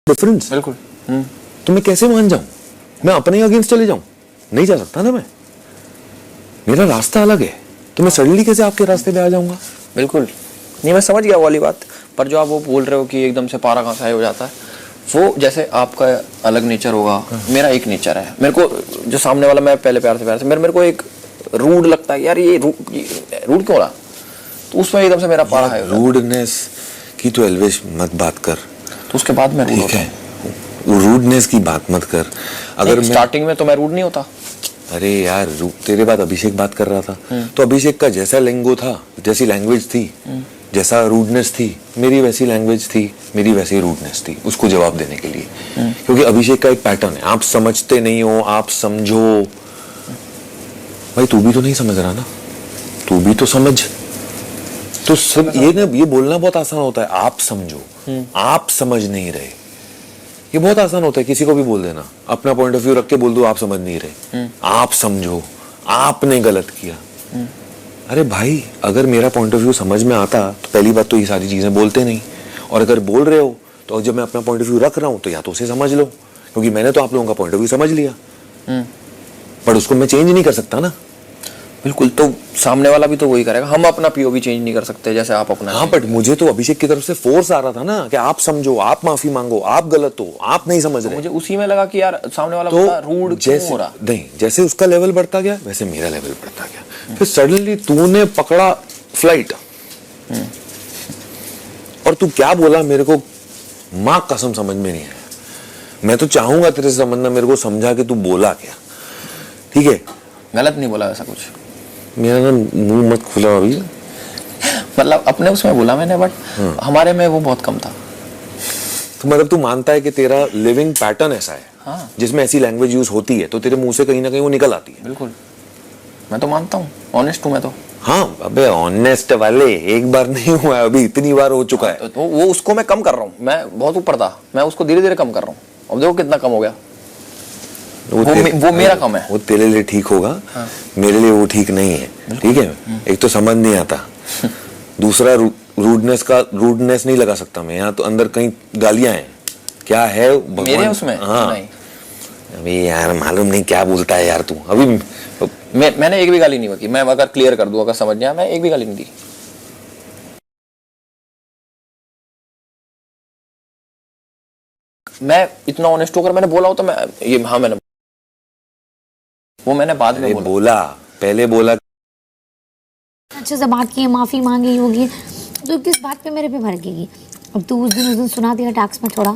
Difference. बिल्कुल। तो मैं कैसे मान जाऊं? मैं अपने अगेंस्ट चले जाऊं? नहीं जा सकता ना मैं, मेरा रास्ता अलग है। तो मैं सडनली कैसे आपके रास्ते पे आ जाऊंगा? बिल्कुल नहीं, मैं समझ गया वो वाली बात। पर जो आप वो बोल रहे हो कि एकदम से पारा घास हो जाता है, वो जैसे आपका अलग नेचर होगा, मेरा एक नेचर है। मेरे को जो सामने वाला, मैं पहले प्यार से मेरे को एक रूड लगता है यार, ये रूड क्यों रहा, तो उसमें एकदम से मेरा पारा है। रूडनेस की तो एलवेज मत बात कर, तो उसके बाद मैं ठीक है? रूडनेस की बात मत कर। अगर स्टार्टिंग में तो मैं रूड नहीं होता। अरे यार, तेरे बाद अभिषेक बात कर रहा था, तो अभिषेक का जैसा लैंग्वेज था, जैसी लैंग्वेज थी, जैसा रूडनेस थी, मेरी वैसी लैंग्वेज थी, मेरी वैसी रूडनेस थी उसको जवाब देने के लिए। क्योंकि अभिषेक का एक पैटर्न है, आप समझते नहीं हो, आप समझो। भाई तू भी तो नहीं समझ रहा ना, तू भी तो समझ। तो सब ये बोलना बहुत आसान होता है, आप समझो, आप समझ नहीं रहे। ये बहुत आसान होता है, किसी को भी बोल देना, अपना पॉइंट ऑफ व्यू रख के बोल दो आप समझ नहीं रहे, आप समझो, आपने गलत किया। अरे भाई, अगर मेरा पॉइंट ऑफ व्यू समझ में आता तो पहली बात तो ये सारी चीजें बोलते नहीं, और अगर बोल रहे हो तो जब मैं अपना पॉइंट ऑफ व्यू रख रहा हूं तो या तो उसे समझ लो, क्योंकि मैंने तो आप लोगों का पॉइंट ऑफ व्यू समझ लिया, पर उसको मैं चेंज नहीं कर सकता ना। बिल्कुल, तो सामने वाला भी तो वही करेगा। हम अपना पीओवी चेंज नहीं कर सकते जैसे आप अपना। हाँ, बट मुझे तो अभिषेक की तरफ से फोर्स आ रहा था ना कि आप समझो, आप माफी मांगो, आप गलत हो, आप नहीं समझ रहे। मुझे उसी में लगा कि यार सामने वाला तो रूड जैसे हो रहा। नहीं, जैसे उसका लेवल बढ़ता गया वैसे मेरा लेवल बढ़ता गया। फिर सडनली तूने पकड़ा फ्लाइट, और तू क्या बोला मेरे को मां कसम समझ में नहीं आया। मैं तो चाहूंगा तेरे से समझना, मेरे को समझा कि तू बोला क्या, ठीक है? गलत नहीं बोला ऐसा कुछ, मेरा ना मुंह मत खुला अभी। मतलब अपने उसमें बोला मैंने, बट हमारे में वो बहुत कम था। तो मतलब तू मानता है कि तेरा लिविंग पैटर्न ऐसा है, हाँ, जिसमें ऐसी लैंग्वेज यूज होती है, तो तेरे मुंह से कहीं ना कहीं वो निकल आती है। बिल्कुल, मैं तो मानता हूँ, ऑनेस्ट हूँ मैं तो। हाँ अबे, ऑनेस्ट वाले एक बार नहीं हुआ, अभी इतनी बार हो चुका है। तो वो उसको मैं कम कर रहा हूँ, मैं बहुत ऊपर था, मैं उसको धीरे धीरे कम कर रहा हूँ। अब देखो कितना कम हो गया। वो मेरा कम है। वो तेरे लिए ठीक होगा, हाँ। मेरे लिए वो ठीक नहीं है, ठीक है? एक तो समझ नहीं आता, दूसरा रूडनेस नहीं लगा सकता मैं। यहाँ तो अंदर कहीं गालियां हैं, क्या है मेरे उसमें? हाँ नहीं। अभी यार मालूम नहीं क्या बोलता है यार तू अभी। मैंने एक भी गाली नहीं की। मैं अगर क्लियर कर दूं, अगर समझ नहीं आया, मैं एक भी गाली नहीं दी। मैं इतना ऑनेस्ट होकर मैंने बोला हो तो मैं ये, हाँ मैंने वो मैंने बाद में बोला, पहले बोला अच्छे से बात की, माफी मांगी होगी, तो किस बात पे मेरे पे भड़केगी? अब तू उस दिन सुना दिया टैक्स में थोड़ा,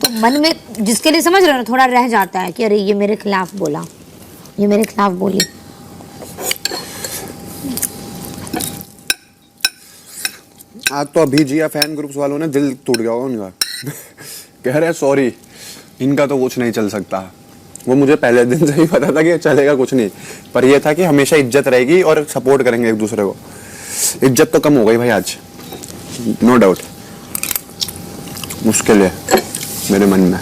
तो मन में जिसके लिए समझ रहे हो थोड़ा रह जाता है कि अरे ये मेरे खिलाफ बोला, ये मेरे खिलाफ बोली। आज तो अभी जिया फैन ग्रुप्स वालों ने दिल टूट गया होगा उनका। कह रहे सॉरी, इनका तो कुछ नहीं चल सकता। वो मुझे पहले दिन से ही पता था कि चलेगा कुछ नहीं, पर यह था कि हमेशा इज्जत रहेगी और सपोर्ट करेंगे एक दूसरे को। इज्जत तो कम हो गई भाई आज, नो डाउट। मुश्किल है मेरे मन में।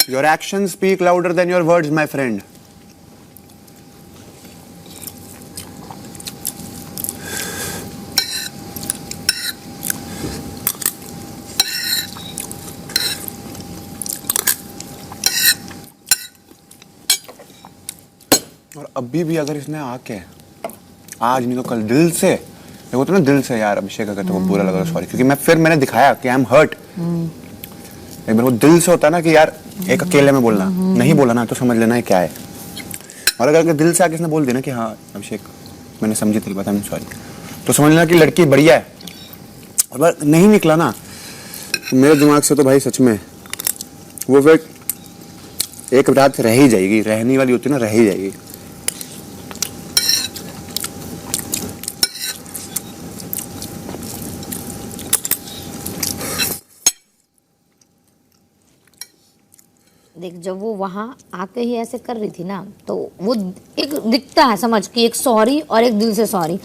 Your actions speak louder than your words, my friend. और अभी भी अगर इसने आके आज नहीं तो कल दिल से, देखो तो ना दिल से यार अभिषेक, अगर तुमको बुरा लगा सॉरी, क्योंकि मैंने दिखाया कि आई एम हर्ट। एक बार वो दिल से होता है ना कि यार एक अकेले में बोलना, नहीं बोला ना तो समझ लेना है क्या है। और अगर दिल से आके इसने बोल दिया ना कि हाँ अभिषेक मैंने समझी तेरी बात, आई एम सॉरी, तो समझ लेना कि लड़की बढ़िया है। और बार नहीं निकला ना तो मेरे दिमाग से तो भाई सच में वो फिर एक रात रह ही जाएगी, रहने वाली होती ना, रह ही जाएगी। देख, जब वो वहाँ आके ही ऐसे कर रही थी ना, तो वो एक दिखता है समझ कि एक सॉरी और एक दिल से सॉरी।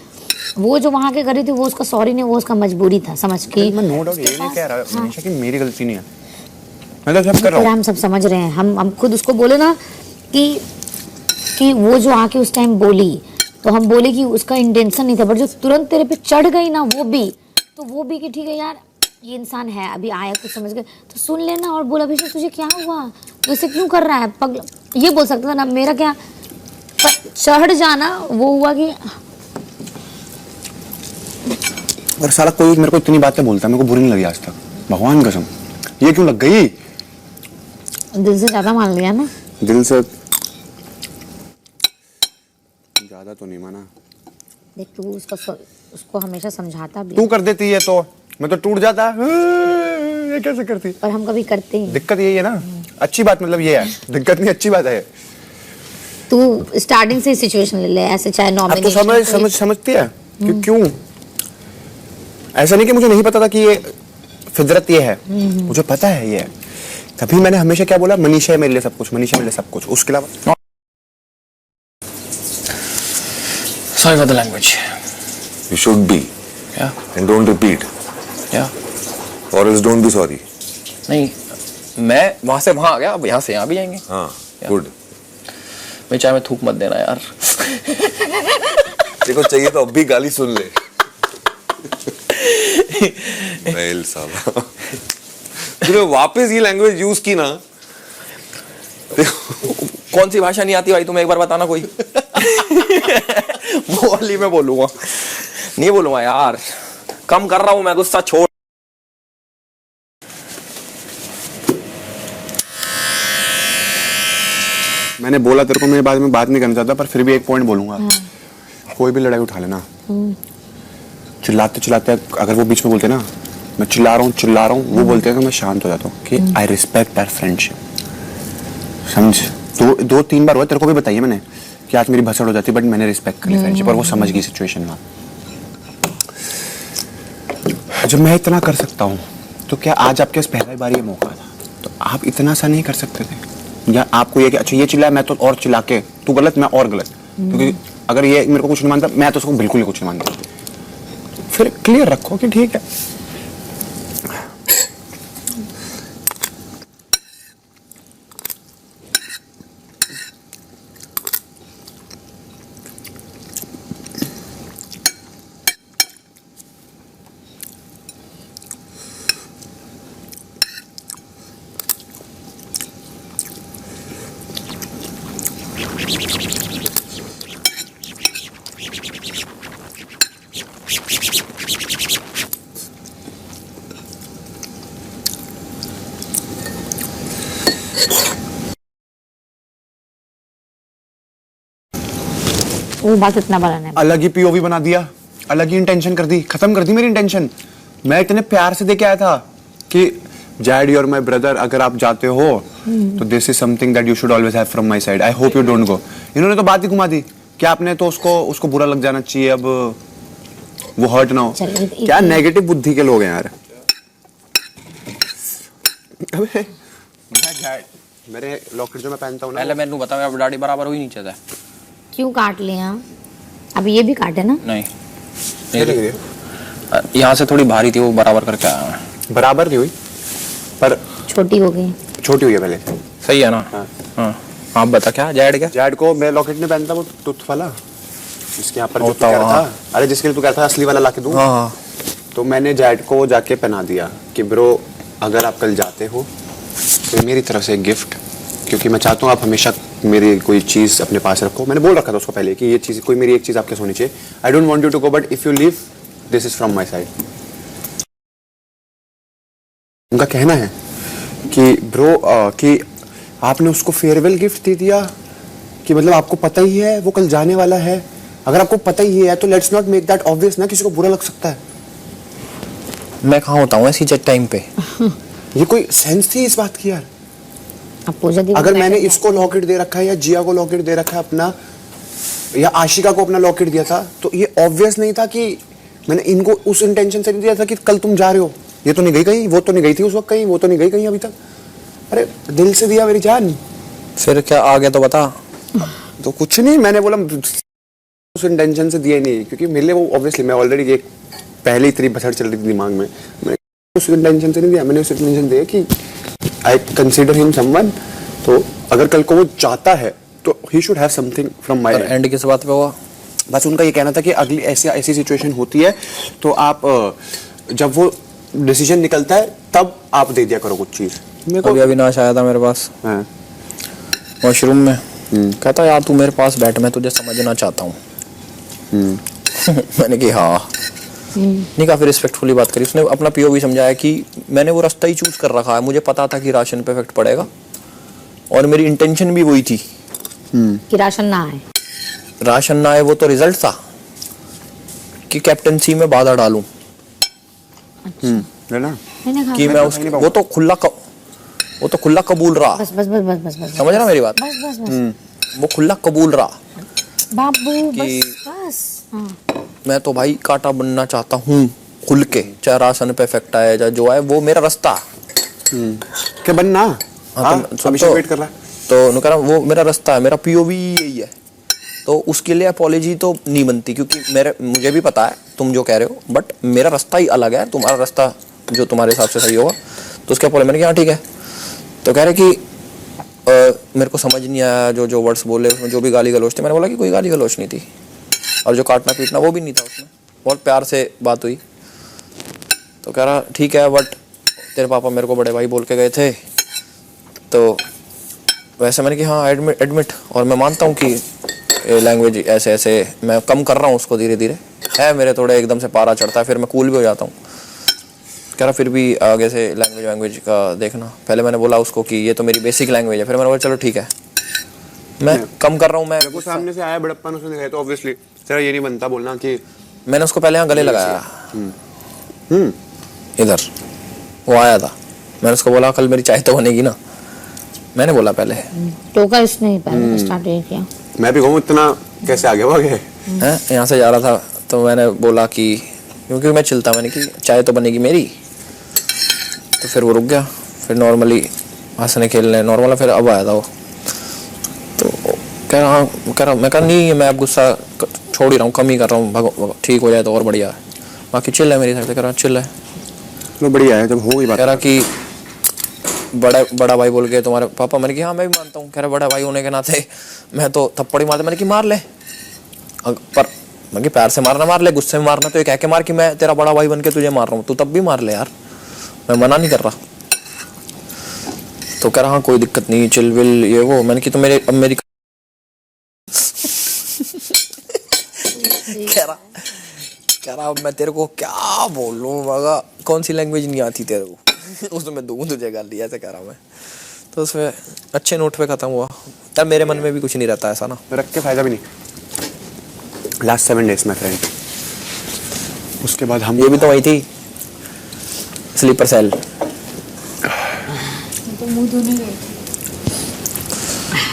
वो जो वहाँ के कर रही थी वो उसका सॉरी नहीं, वो उसका मजबूरी था, समझ के। मैं नो डाउट ये नहीं कह रहा हमेशा कि मेरी गलती नहीं है, मैं तो सब कर रहा हूँ। हम सब समझ रहे हैं, हम खुद उसको बोले ना कि कि वो जो आके उस टाइम बोली, तो हम बोले कि उसका इंटेंशन नहीं था, बट जो तुरंत तेरे पे चढ़ गई ना, वो भी कि ठीक है यार ये इंसान है, अभी आया कुछ समझ गए तो सुन लेना और बोला अभिषेक तुझे क्या हुआ, तो ऐसे क्यों कर रहा है पगला, ये बोल सकता था ना, मेरा क्या, पर चढ़ जाना वो हुआ कि और साला कोई मेरे को इतनी बातें बोलता है, मेरे को बुरी नहीं लगी आज तक, भगवान कसम। ये क्यों लग गई? दिल से ज्यादा मान लिया ना। दिल से ज्यादा तो नहीं माना। देख तू उसको हमेशा समझाता भी तू कर देती है तो मैं तो टूट जाता। ये कैसे करती? पर हम कभी करते हैं। दिक्कत यही है ना, अच्छी बात मतलब ये है, दिक्कत नहीं अच्छी बात है। तू स्टार्टिंग से सिचुएशन ले ले, ऐसे चाहे अब तो नॉमिनेशन समझती है कि क्यों ऐसा नहीं कि मुझे नहीं पता था कि ये फितरत ये है, मुझे पता है ये है। तभी मैंने हमेशा क्या बोला, मनीषा है मेरे लिए सब कुछ, मनीषा मेरे लिए सब कुछ, उसके अलावा Sorry for the language. You should be. Yeah. And don't repeat. Yeah. Or else don't be sorry. नहीं, मैं वहां से वहां आ गया, अब यहाँ से यहाँ भी जाएंगे। हाँ, Yeah. good. मैं चाहे में थूक मत देना यार। देखो चाहिए तो अब भी गाली सुन ले। वेल साला, तूने वापस ये लैंग्वेज यूज की ना। कौन सी भाषा नहीं आती भाई तुम्हें, एक बार बताना कोई। वो वाली मैं बोलूंगा, नहीं बोलूंगा यार, कम कर रहा हूं मैं, गुस्सा छोड़। मैंने बोला तेरे को, मैं बाद में बात नहीं करना चाहता, पर फिर भी एक पॉइंट बोलूंगा। कोई भी लड़ाई उठा लेना, चिल्लाते चिल्लाते अगर वो बीच में बोलते ना मैं चिल्ला रहा हूँ, वो बोलते हैं तो मैं शांत हो जाता हूँ कि आई रिस्पेक्ट आवर फ्रेंडशिप। समझ, दो तीन बार हुआ, तेरे को भी बताइए मैंने कि आज मेरी भसड़ हो जाती, बट मैंने रिस्पेक्ट करी फ्रेंडशिप, और वो समझ गई सिचुएशन में। जब मैं इतना कर सकता हूँ तो क्या आज आपके पास पहला बार ये मौका था, तो आप इतना सा नहीं कर सकते थे? या आपको ये कि अच्छा ये चिल्लाया मैं तो और चिल्ला के तू गलत मैं और गलत, क्योंकि अगर ये मेरे को कुछ नहीं मानता मैं तो उसको बिल्कुल ही कुछ नहीं मानता। फिर क्लियर रखो कि ठीक है। वो बात इतना बड़ा नहीं। अलग ही पीओवी बना दिया, अलग ही इंटेंशन कर दी, खत्म कर दी मेरी इंटेंशन। मैं इतने प्यार से देके आया था कि dad you are my brother, अगर आप जाते हो तो this is something that you should always have from my side, I hope you don't go. इन्होंने तो बात ही घुमा दी कि आपने तो उसको बुरा लग जाना चाहिए, अब वो हर्ट ना हो। क्या नेगेटिव बुद्धि के लोग हैं यार। अबे मेरे लॉकेट जो मैं पहनता हूँ ना, पहले मैंने बताया अब दाढ़ी बराबर हुई नहीं चाहता। क्यों काट लिया? अब ये भी काटे ना? नहीं, क्या लग रही है? यहाँ से थोड़ी भारी थी, वो बराबर करके आया मैं। बराबर नहीं हुई पर छोटी हो गई। छोटी हुई है पहले। सही है ना? हाँ। आप बता क्या जैड क्या? जैड को मैं लॉकेट नहीं पहनता, वो टूथ वाला जिसके यहाँ पर जो तू होता कह रहा हाँ। था, अरे जिसके लिए तू कह रहा था असली वाला लाके दूं, हाँ। तो मैंने जैड को जाके पहना दिया कि ब्रो अगर आप कल जाते हो तो मेरी तरफ से एक गिफ्ट, क्योंकि मैं चाहता हूँ आप हमेशा मेरी कोई चीज़ अपने पास रखो। मैंने बोल रखा था उसको पहले कि ये चीज़ कोई मेरी एक चीज़ आपके होनी चाहिए। I don't want you to go but if you leave this is from my side. उनका कहना है कि ब्रो कि आपने उसको फेयरवेल गिफ्ट दे दिया, कि मतलब आपको पता ही है वो कल जाने वाला है। अगर आपको पता ही है तो let's not make that obvious ना, किसी को बुरा लग सकता है। मैं कहाँ होता हूँ ऐसी टाइम पे? ये कोई सेंस थी इस बात की यार? अब पूजा दी अगर मैंने इसको लॉकेट दे रखा है या जिया को लॉकेट दे रखा है अपना, या आशिका को अपना लॉकेट दिया था, तो ये ऑब्वियस नहीं था कि मैंने इनको उस इंटेंशन से नहीं दिया था कि कल तुम जा रहे हो। ये तो नहीं गई कहीं, वो तो नहीं गई थी उस वक्त कहीं, वो तो नहीं गई कहीं अभी तक। अरे दिल से दिया मेरी जान। फिर क्या आ गया तो बता। तो कुछ नहीं, मैंने बोला उस इंटेंशन से दिया ही नहीं, क्योंकि मेरे लिए वो ऑब्वियसली मैं ऑलरेडी एक पहले ही इतनी बछड़ चल रही थी दिमाग में। मैंने उस इंटेंशन से नहीं दिया, मैंने उस इंटेंशन दिया कि आई कंसीडर हिम समवन। तो अगर कल को वो चाहता है तो he should have something from my and. And किस बात पे हुआ? बस उनका ये कहना था कि अगली ऐसी ऐसी सिचुएशन होती है तो आप जब वो डिसीजन निकलता है तब आप दे दिया करो कुछ चीज। मेरे अभी अविनाश आया था मेरे पास हाँ। वॉशरूम में, कहता यार तू मेरे पास बैठ, मैं तुझे समझना चाहता हूँ। मैंने कहा हाँ, नहीं काफी रिस्पेक्टफुली बात करी। उसने अपना पीओवी समझाया कि मैंने वो रास्ता ही चूज कर रखा है, मुझे पता था कि राशन पे इफेक्ट पड़ेगा और मेरी इंटेंशन भी वही थी कि राशन ना आए। राशन ना आए वो तो रिजल्ट था कि कैप्टनसी में बाधा डालूं है ना? मैंने कहा कि मैं उसकी वो तो खुला कबूल रहा। बस बस बस बस बस बस समझ रहा मेरी बात? बस बस बस वो खुला कबूल रहा बाबू कि बस बस हाँ। मैं तो भाई कांटा बनना चाहता हूँ खुल के, चाहे राशन पे इफेक्ट आए चाहे जो आए, वो मेरा रास्ता। क्या बनना? हाँ, तो अभिषेक वेट कर रहा है। तो उन्होंने कहा वो मेरा रास्ता है, मेरा पीओवी यही है। तो उसके लिए अपॉलॉजी तो नहीं बनती क्योंकि मुझे भी पता है तुम जो कह रहे हो, बट मेरा रास्ता ही अलग है, तुम्हारा रास्ता जो तुम्हारे हिसाब से सही होगा। तो उसके अपॉलॉजी मैंने कहा ठीक है। तो कह रहे कि मेरे को समझ नहीं आया जो जो वर्ड्स बोले उसमें, जो भी गाली गलौज थे। मैंने बोला कि कोई गाली गलौज नहीं थी और जो काटना पीटना वो भी नहीं था उसमें, बहुत प्यार से बात हुई। तो कह रहा ठीक है बट तेरे पापा मेरे को बड़े भाई बोल के गए थे। तो वैसे मैंने कि हाँ एडमिट और मैं मानता हूँ कि लैंग्वेज ऐसे ऐसे मैं कम कर रहा हूँ उसको धीरे धीरे, है मेरे थोड़े एकदम से पारा चढ़ता है फिर मैं कूल भी हो जाता हूँ। कह रहा फिर भी आगे से लैंग्वेज का देखना। पहले मैंने बोला उसको कि ये तो मेरी बेसिक लैंग्वेज है, फिर मैंने बोला चलो ठीक है मैं कम कर रहा हूँ। मैं वो सामने से आया बड़प्पन उसने दिखाया तो ऑब्वियसली तेरा ये नहीं बनता बोलना कि मैंने उसको पहले यहाँ गले लगाया इधर, वो आया था, मैंने उसको बोला कल मेरी चाय तो बनेगी ना, मैंने बोला पहले। टोका इसने पहले स्टार्ट किया। मैं भी कहूँ इतना कैसे आगे भागे हैं यहाँ से जा रहा था तो मैंने बोला कि क्योंकि मैं चिल्ता, मैंने कि चाय तो बनेगी मेरी। तो फिर वो रुक गया, फिर नॉर्मली हंसने खेलने नॉर्मल, फिर अब आया था वो। तो कह रहा मैं कहा नहीं मैं अब गुस्सा छोड़ ही रहा हूँ, कम ही कर रहा हूँ, ठीक हो जाए तो और बढ़िया है, बाकी चिल है मेरी साइड से। कह रहा चिल है, तो बढ़िया है जब हो गई बात। कह रहा कि बड़ा भाई बोल के तुम्हारे पापा। मैंने कहा हाँ मैं भी मानता हूँ। कह रहा बड़ा भाई होने के नाते मैं तो थप्पड़ी मारता। मैंने कि मार ले, पर मैं प्यार से मारना मार ले, गुस्से में मारना तो ये कह के मार कि मैं तेरा बड़ा भाई बन के तुझे मार रहा हूँ, तू तब भी मार ले यार, मैं मना नहीं कर रहा। तो कह रहा हाँ कोई दिक्कत नहीं चिल विल ये वो। मैंने कि तो मेरे अब मेरी कह रहा अब मैं तेरे को क्या बोलूं, मगा कौन सी लैंग्वेज नहीं आती तेरे को उसमें दूं तुझे गाली, ऐसे कह रहा मैं। तो उसमें अच्छे नोट पे खत्म हुआ। तब मेरे मन में भी कुछ नहीं रहता ऐसा ना, रख के फायदा भी नहीं। लास्ट 7 days माय फ्रेंड, उसके बाद हम ये भी तो वही थी स्लीपर सेल। तो मुंह धोने गए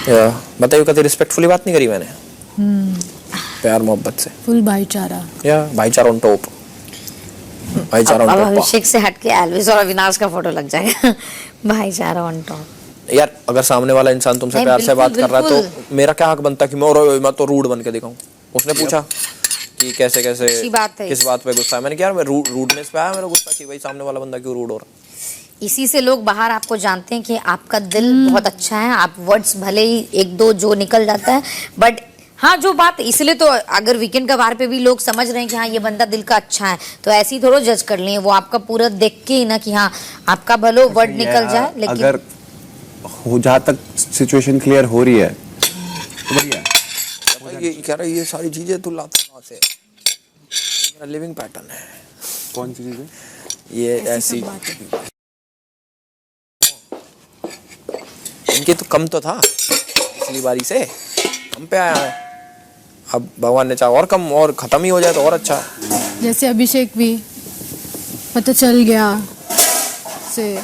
थे। बताइए कभी रिस्पेक्टफुली बात नहीं करी मैंने, प्यार मोहब्बत से, फुल भाईचारा। या भाईचारा ऑन टॉप, भाईचारा ऑन अब टॉप। अभिषेक से हट के एल्विस और अविनाश का फोटो लग जाएगा भाईचारा ऑन टॉप। यार अगर सामने वाला इंसान तुमसे नहीं, प्यार से बात कर रहा है बिल्कुल। तो मेरा क्या हक बनता है कि मैं तो रूड बन के दिखाऊं। उसने पूछा कि कैसे कैसे अच्छी बात है। किस बात पे गुस्सा है। मैंने कहा यार मैं रूडनेस पे आया मेरा गुस्सा कि भाई सामने वाला बंदा क्यों रूड हो रहा। इसी से लोग बाहर आपको जानते हैं कि आपका दिल बहुत अच्छा है। आप वर्ड्स भले ही एक दो जो निकल जाता है, बट हाँ जो बात, इसलिए तो अगर वीकेंड का वार पे भी लोग समझ रहे हैं कि हाँ ये बंदा दिल का अच्छा है, तो ऐसे ही थोड़ा जज कर लें। वो आपका पूरा देख के ही ना कि हाँ आपका भलो वर्ड निकल जाए, लेकिन अगर हो जहाँ तक सिचुएशन क्लियर हो रही है तो बढ़िया है। ये कह रहा है ये सारी चीजें तू लाता कहाँ से, मेरा लिविंग पैटर्न है। कौन सी चीजें? ये ऐसी इनके तो कम तो था पिछली बारी से, कम पे आया है। अब भगवान ने चाहा और कम और खत्म ही हो जाए तो और अच्छा है। जैसे अभिषेक भी पता चल गया से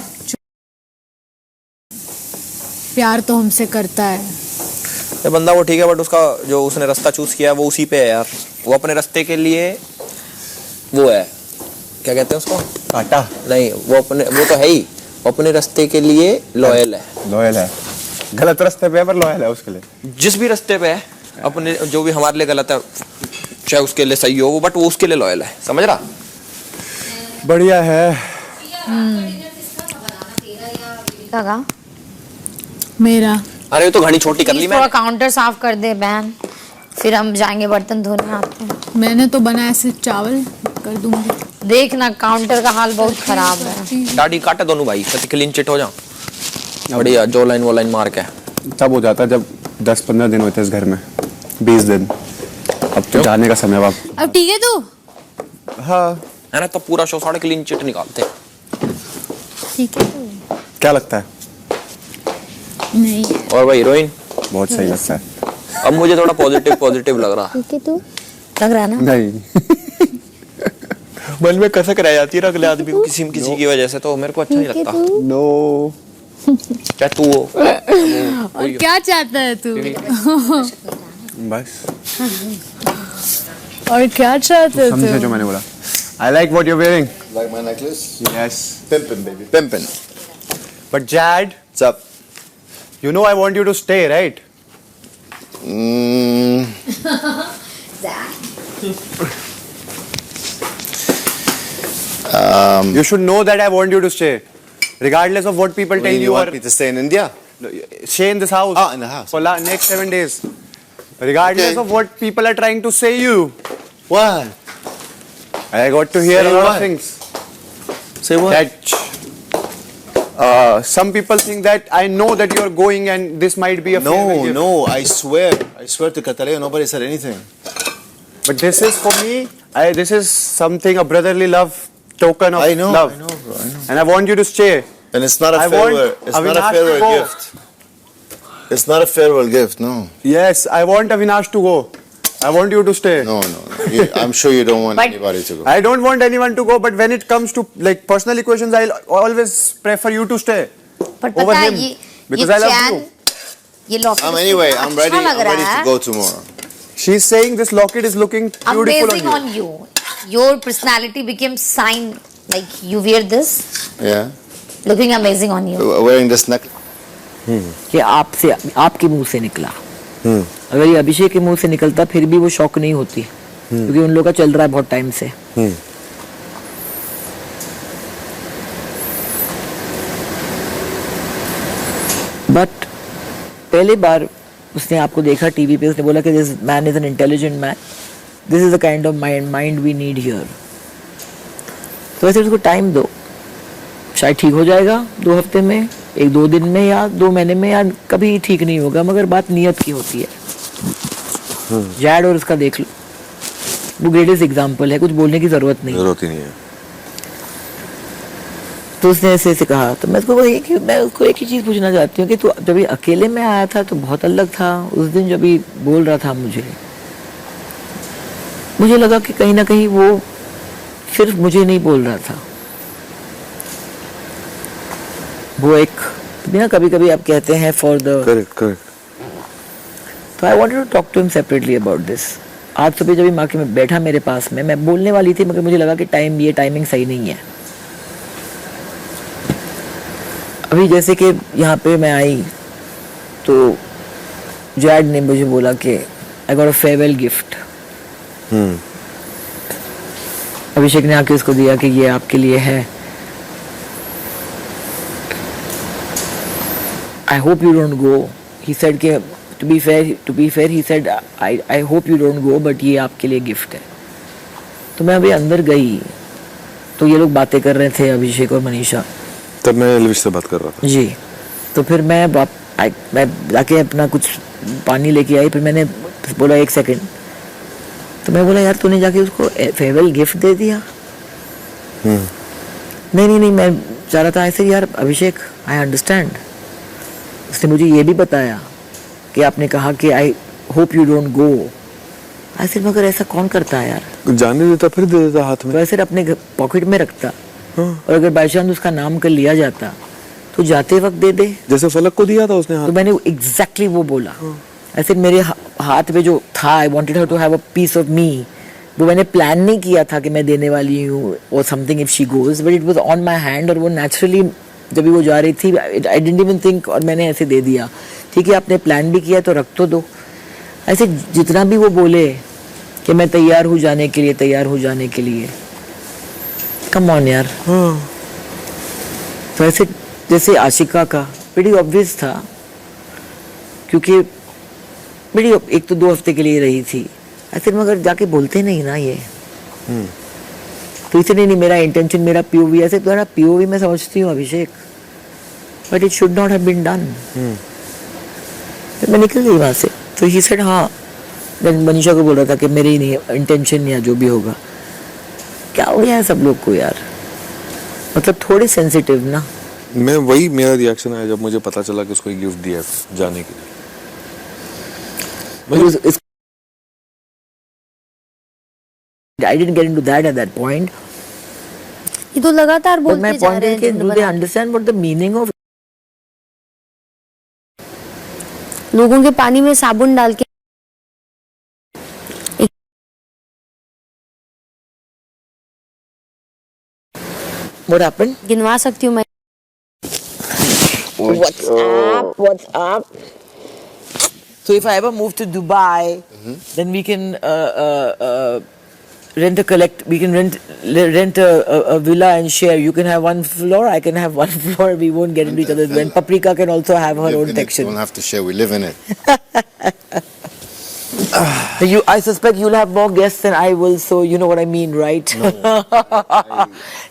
प्यार तो हमसे करता है। ये बंदा वो ठीक है, बट उसका जो उसने रास्ता चूज किया है वो उसी पे है यार। वो अपने रास्ते के लिए वो है, क्या कहते हैं उसको, काटा नहीं वो तो है ही, वो अपने रास्ते के लिए लॉयल है। लॉयल है, गलत रास्ते पे है पर लॉयल है उसके लिए। जिस भी रास्ते पे है अपने, जो भी हमारे लिए गलत है चाहे उसके लिए सही हो वो, बट वो उसके लिए लॉयल है। समझ रहा? बढ़िया है। का मेरा अरे ये तो घड़ी छोटी कर ली प्लीज मैं। थोड़ा काउंटर साफ कर दे बहन, फिर हम जाएंगे बर्तन धोने आते हैं। मैंने तो बनाया सिर्फ चावल, कर दूंगी। देख ना काउंटर का हाल बहुत खराब है। दाढ़ी काटे दोनों भाई, कति क्लीन चिट हो जा बढ़िया, जो लाइन वो लाइन मार के। तब हो जाता है जब 10-15 दिन होते हैं इस घर में, 20 दिन। अब तो जाने का समय अब। अब ठीक है तू? हाँ है ना, तो पूरा शो साढ़े क्लीन चिट निकालते। ठीक है तू? क्या लगता है? नहीं और भाई हीरोइन, बहुत सही लगता है। अब मुझे थोड़ा पॉजिटिव लग रहा। ठीक है तू लग रहा है ना? नहीं मन में कसक रह जाती है अगले आदमी को किसी की वजह से, तो मेरे को अच्छा नहीं लगता। नो क्या तू हो? और क्या चाहता है तू? बस और क्या चाहता है समझे जो तू? मैंने बोला। I like what you're wearing. Like my necklace? Yes. Pimpin', baby. Pimpin'. But Jad, What's up? you know I want you to stay, right? You should know that I want you to stay, regardless of what people tell You you. want Or me to stay in India? stay in this house. Ah, in the house. For next 7 days, regardless Okay. of what people are trying to say you. What? I got to hear Say a lot what? of things. Say what? That some people think that I know that you are going and this might be a farewell No, gift. no, I swear to Cataleo, nobody said anything. But this is for me. This is something, a brotherly love, token of I know, love. I know, bro, I know. And I want you to stay. And it's not a I farewell. want It's not a Avinash to farewell go. gift. It's not a farewell gift. No, Yes, I want Avinash to go. I want you to stay. no, no. I'm sure you don't want But- anybody to go. I don't want anyone to go, but when it comes to like personal equations, I'll always prefer you to stay. पर Over पता है him, ये because I love chain, you. ये locket Anyway, I'm ready. लग I'm रहा ready है। to go tomorrow. She's saying this locket is looking beautiful Amazing on on you. Your personality became sign, like you wear this, Yeah, looking amazing on you. wearing this necklace. कि आपसे आपके मुंह से निकला। अगर ये अभिषेक के मुंह से निकलता फिर भी वो शौक नहीं होती, क्योंकि उन लोगों का चल रहा है बहुत टाइम से। बट पहली बार उसने आपको देखा टीवी पे, उसने बोला कि this man is an intelligent man, this is the kind of mind we need here. तो वैसे उसको टाइम दो, शायद ठीक हो जाएगा 2 हफ्ते में, 1-2 दिन में, या 2 महीने में, या कभी ठीक नहीं होगा, मगर बात नियत की होती है। जैड और उसका देख लो, वो ग्रेटेस्ट एग्जाम्पल है, कुछ बोलने की जरूरत नहीं। जरूरत ही नहीं है। तो उसने ऐसे ऐसे कहा, तो मैं उसको एक ही चीज़ पूछना चाहती हूँ कि तू जब ये अकेले में आया था तो बहुत अलग था। उस दिन जब ये बोल रहा था मुझे लगा कि कहीं ना कहीं वो सिर्फ मुझे नहीं बोल रहा था, वो एक ना, कभी कभी आप कहते हैं फॉर द। करेक्ट। तो I wanted to talk to him separately about this. आज सुबह जब माँ के में बैठा मेरे पास में, मैं बोलने वाली थी मगर मुझे लगा कि टाइमिंग सही नहीं है। अभी जैसे कि यहाँ पे मैं आई तो जैड ने मुझे बोला कि I got a farewell gift. Abhishek ने आके उसको दिया कि ये आपके लिए है। I hope you don't go. He said कि to be fair, he said I hope you don't go, but ये आपके लिए गिफ्ट है। तो मैं अभी अंदर गई तो ये लोग बातें कर रहे थे, अभिषेक और मनीषा तब मैं एलविश से बात कर रहा था। जी। तो फिर मैं जाके अपना कुछ पानी लेके आई, फिर मैंने बोला 1 सेकंड, तो मैं बोला यार तूने जाके उसको फेयरवेल गिफ्ट दे दिया। नहीं, मैं चाह रहा था ऐसे, यार अभिषेक आई अंडरस्टैंड। उसने मुझे ये भी बताया कि आपने कहा कि आई होप यू डोंट गो। ऐसे मगर ऐसा कौन करता है यार? जाने देता फिर दे देता हाथ में। तो ऐसे अपने पॉकेट में रखता, और अगर बाई चांस उसका नाम कर लिया जाता तो जाते वक्त दे दे, जैसे फलक को दिया था उसने हाथ। तो मैंने एग्जैक्टली वो बोला। ऐसे मेरे हाथ में जो था, I wanted her to have a piece of me, वो मैंने प्लान नहीं किया था कि मैं देने वाली हूँ और something if she goes, but it was on my hand, और वो नेचुरली जब वो जा रही थी आई डिडंट इवन थिंक, और मैंने ऐसे दे दिया। ठीक है, आपने प्लान भी किया तो रख तो दो। ऐसे जितना भी वो बोले कि मैं तैयार हूँ जाने के लिए, कम ऑन यार। तो ऐसे जैसे आशिका का pretty obvious था क्योंकि मेरी एक तो 2 हफ्ते के लिए रही थी, ऐसे मगर जाके बोलते नहीं ना ये। तो इसलिए नहीं, मेरा इंटेंशन, मेरा पीओवी, ऐसे तुम्हारा पीओवी मैं समझती हूँ Abhishek, but it should not have been done. तो मैं निकल गई वहां से। तो ही सेड हाँ, देन मनीषा को बोल रहा था कि मेरी ही नहीं इंटेंशन या जो भी होगा। क्या हो गया है सब लोग को यार, मतलब थोड़े सेंसिटिव ना। मैं वही मेरा रिएक्शन आया जब मुझे पता चला कि उसको एक गिफ्ट दिया है जाने के लिए। I didn't get into that at that point. ये तो लगातार But बोलते my जा point रहे is हैं कि जिंद do they बना। understand what the meaning of लोगों के पानी में साबुन डाल के what happened? गिनवा सकती हूँ मैं। What's up? What's up? So if I ever move to Dubai, then we can rent a villa and share. You can have one floor, I can have one floor. We won't get into each other's. When Paprika can also have her Live own in it. section. Don't have to share. We live in it. I suspect you'll have more guests than I will, so you know what I mean, right?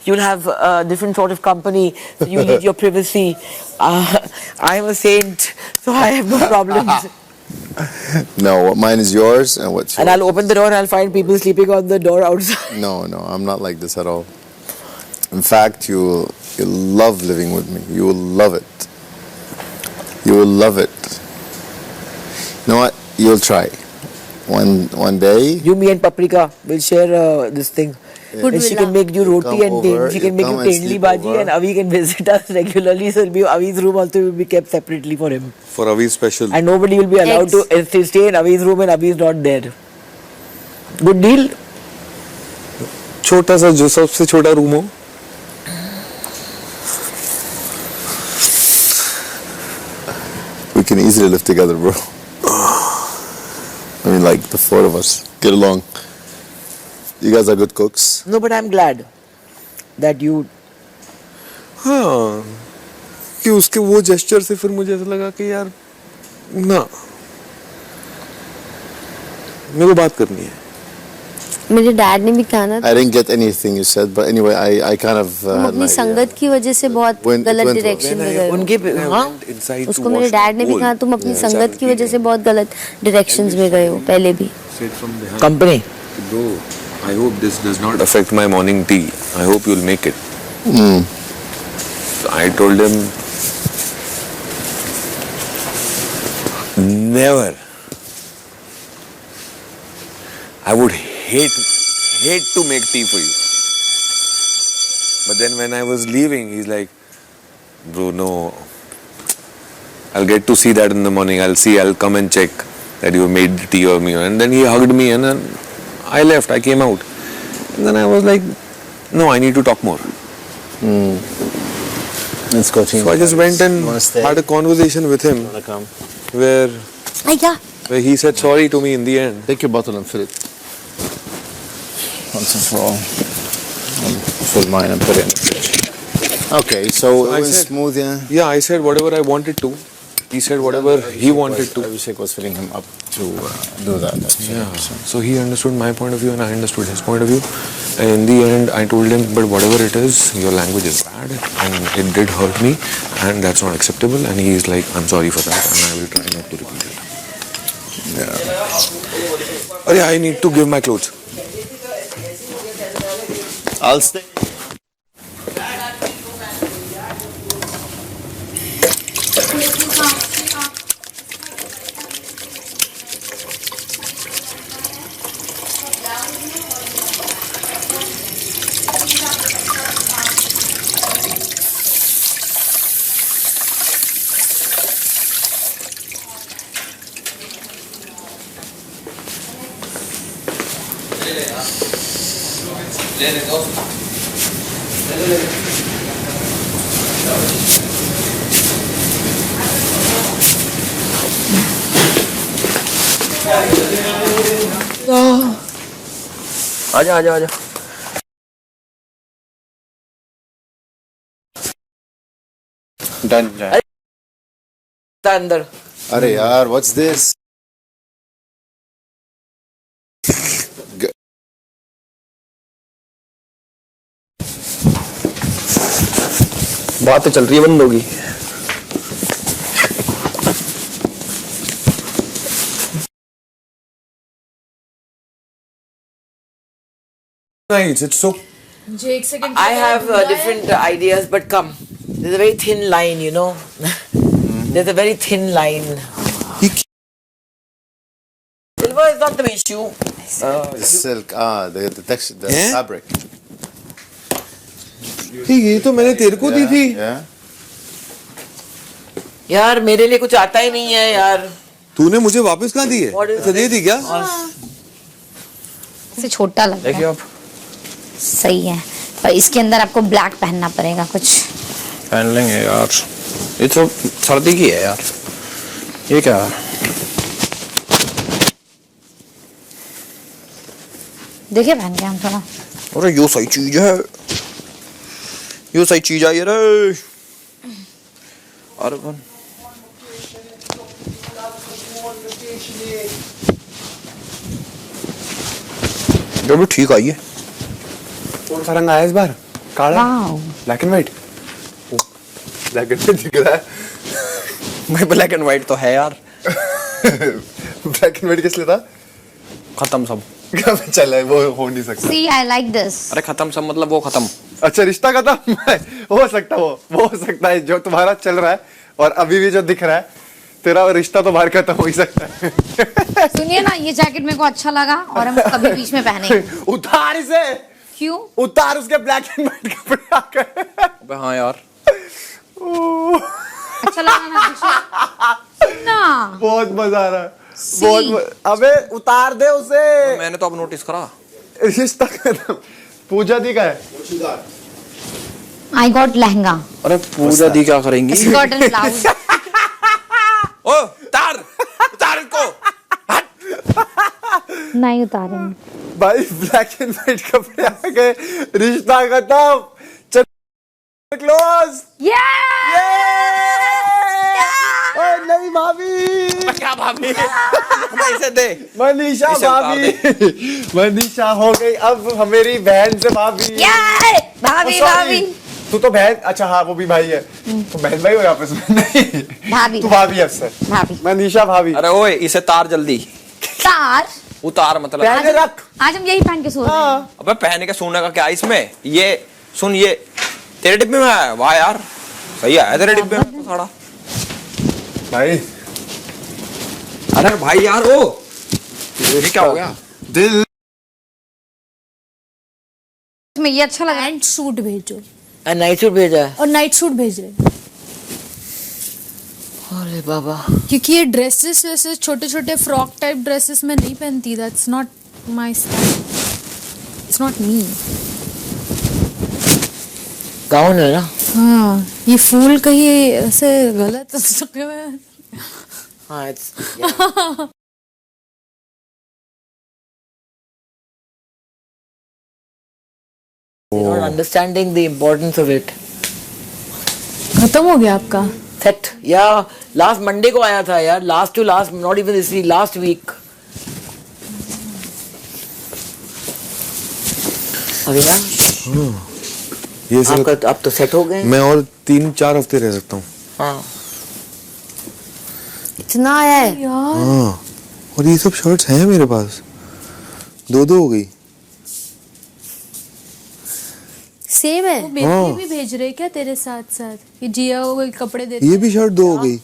You'll have a different sort of company, so you need your privacy. I'm a saint, so I have no problems. No, what mine is yours, and what's yours. And I'll open the door and I'll find people sleeping on the door outside. No, I'm not like this at all. In fact, you'll love living with me. You will love it. You will love it. You know what? You'll try. One day. You, me, and Paprika will share this thing. Good And she villa. can make you You'll roti come and over, she can make you'll you come and tendli sleep bhaji, over. and Avi can visit us regularly. So it'll be Avi's room also will be kept separately for him. For Avi's special. And nobody will be allowed to stay in Avi's room and Avi's not there. Good deal? छोटा सा जो सबसे छोटा room हो। We can easily live together, bro. I mean, like the 4 of us get along. You guys are good cooks. No, but I'm glad that you. हाँ कि उसके वो जेस्चर से फिर मुझे ऐसा लगा कि यार ना मेरे को बात करनी है। मेरे डैड ने भी कहा ना, I didn't get anything you said, but anyway, I kind of तुम had अपनी an संगत की वजह से बहुत Went- गलत went डायरेक्शन में When I- गए हो। उनके हाँ Inside to उसको मेरे wash the डैड ने भी bowl. कहा तुम अपनी Yeah. संगत की वजह से बहुत गलत डायरेक्शंस में गए हो पहले भी। Said from behind, company. bro, I hope this does not affect my morning tea. I hope you'll make it. So I told him, never. I would hate to make tea for you. But then when I was leaving, he's like, bro, no. I'll get to see that in the morning. I'll come and check that you made tea or me. And then he hugged me and then I left. I came out. And then I was like, no, I need to talk more. Let's go. So I just went and had a conversation with him Come. where क्या he said sorry to me in the end. Take your bottle and fill it. Once and for all. Fill mine and put it in the fridge. Okay, so I it was said- smooth, yeah. Yeah, I said whatever I wanted to. He said whatever he wanted to. Abhishek was filling him up to do that. Actually. Yeah. So he understood my point of view and I understood his point of view. And in the end, I told him, but whatever it is, your language is bad and it did hurt me and that's not acceptable. And he is like, I'm sorry for that and I will try not to repeat it. Yeah. Oh yeah, I need to give my clothes. I'll stay. आजा आजा आजा। Done. अंदर अरे यार, what's this? बात तो चल रही है, बंद होगी। Nice. It's so. मुझे एक second I have different ideas, but come. There's a very thin line, you know. There's a very thin line. Silver is not the issue. The silk, the texture, the Yeah? fabric. ये तो मैंने तेरे को दी थी। Yeah. यार मेरे लिए कुछ आता ही नहीं है यार। तूने मुझे वापस कहाँ दी है? What is अच्छा, दे दी क्या? इसे छोटा लग रहा देखिए है। आप, सही है, पर इसके अंदर आपको ब्लैक पहनना पड़ेगा कुछ। पहन लेंगे यार, ये तो सर्दी की है यार। ये क्या है? देखिए पहन के हम थोड़ा। अरे यो सही चीज है, यो सही चीज है ये रे। अरे कौन? जो भी ठीक आई है। कौन सा रंग आया इस बार? काला, wow, black and white. Black and white दिख रहा है। भाई ब्लैक एंड व्हाइट तो है यार। ब्लैक एंड व्हाइट किस लिए था? खत्म सब। क्या चला है, वो हो नहीं सकता। सी आई लाइक दिस। अरे खत्म सब मतलब वो खत्म। अच्छा, रिश्ता खत्म हो सकता, वो हो सकता है जो तुम्हारा चल रहा है, और अभी भी जो दिख रहा है तेरा रिश्ता तो बाहर खत्म हो ही सकता है। सुनिए ना, ये जैकेट मेरे को अच्छा लगा और हम कभी बीच में पहनेंगे। उतार इसे, क्यों? उतार उसके ब्लैक एंड व्हाइट कपड़े आकर। अबे हाँ यार, अच्छा लगा ना तुझे? ना बहुत मजा आ रहा है, सी। अबे उतार दे उसे। मैंने तो अब नोटिस करा। रिश्ता खत्म। पूजा दी का है। आई गॉट लहंगा, अरे पूजा दी क्या करेंगी? Skirt and blouse. ओ उतार, उतार इनको। नहीं उतारेंगे। भाई ब्लैक एंड व्हाइट कपड़े आ गए, रिश्ता खत्म। चल क्लोज। नहीं भाभी, क्या भाभी? इसे दे। मनीषा इसे उतार भाभी, मनीषा हो गई अब मेरी बहन से भाभी। भाभी Oh, sorry. भाभी तू तो बहन, अच्छा हाँ वो भी भाई है, तो बहन भाई हो आपस में। नहीं भाभी तू भाभी है अफसर, भाभी। मनीषा भाभी। अरे ओए इसे तार जल्दी। तार उतार मतलब। पहने रख। आज हम यही पहन के सो रहे हैं। अबे पहन के सोने का क्या इसमें? ये सुन, ये तेरे डिब्बे में है। वाह यार, सही है तेरे डिब्बे में तो साड़ा। भाई अरे भाई यार, ओ ये क्या हो गया? दिल तुम्हें ये अच्छा लगा? पैंट सूट भेजो नाइट सूट भेजा है। और नाइट सूट भेज रहे, अरे बाबा, क्योंकि ये ड्रेसेस वैसे छोटे छोटे फ्रॉक टाइप ड्रेसेस में नहीं पहनती। That's not my style, it's not me. Gown है ना। हाँ, ये फूल कहीं ऐसे गलत सके में। हाँ, it's not understanding the importance of it. खत्म हो गया आपका? Set, yeah, last Monday को आया था यार, last to last, not even this week, last week. अभी ना ये सब आपका आप तो सेट हो गए। मैं और 3-4 हफ्ते रह सकता हूँ। हाँ, इतना है यार हाँ, और ये सब शर्ट्स हैं मेरे पास, 2 हो गई। सेम है। मेरे लिए भी भेज रहे क्या तेरे साथ साथ? ये जिया को कपड़े देते ये भी शर्ट 2 हो गई।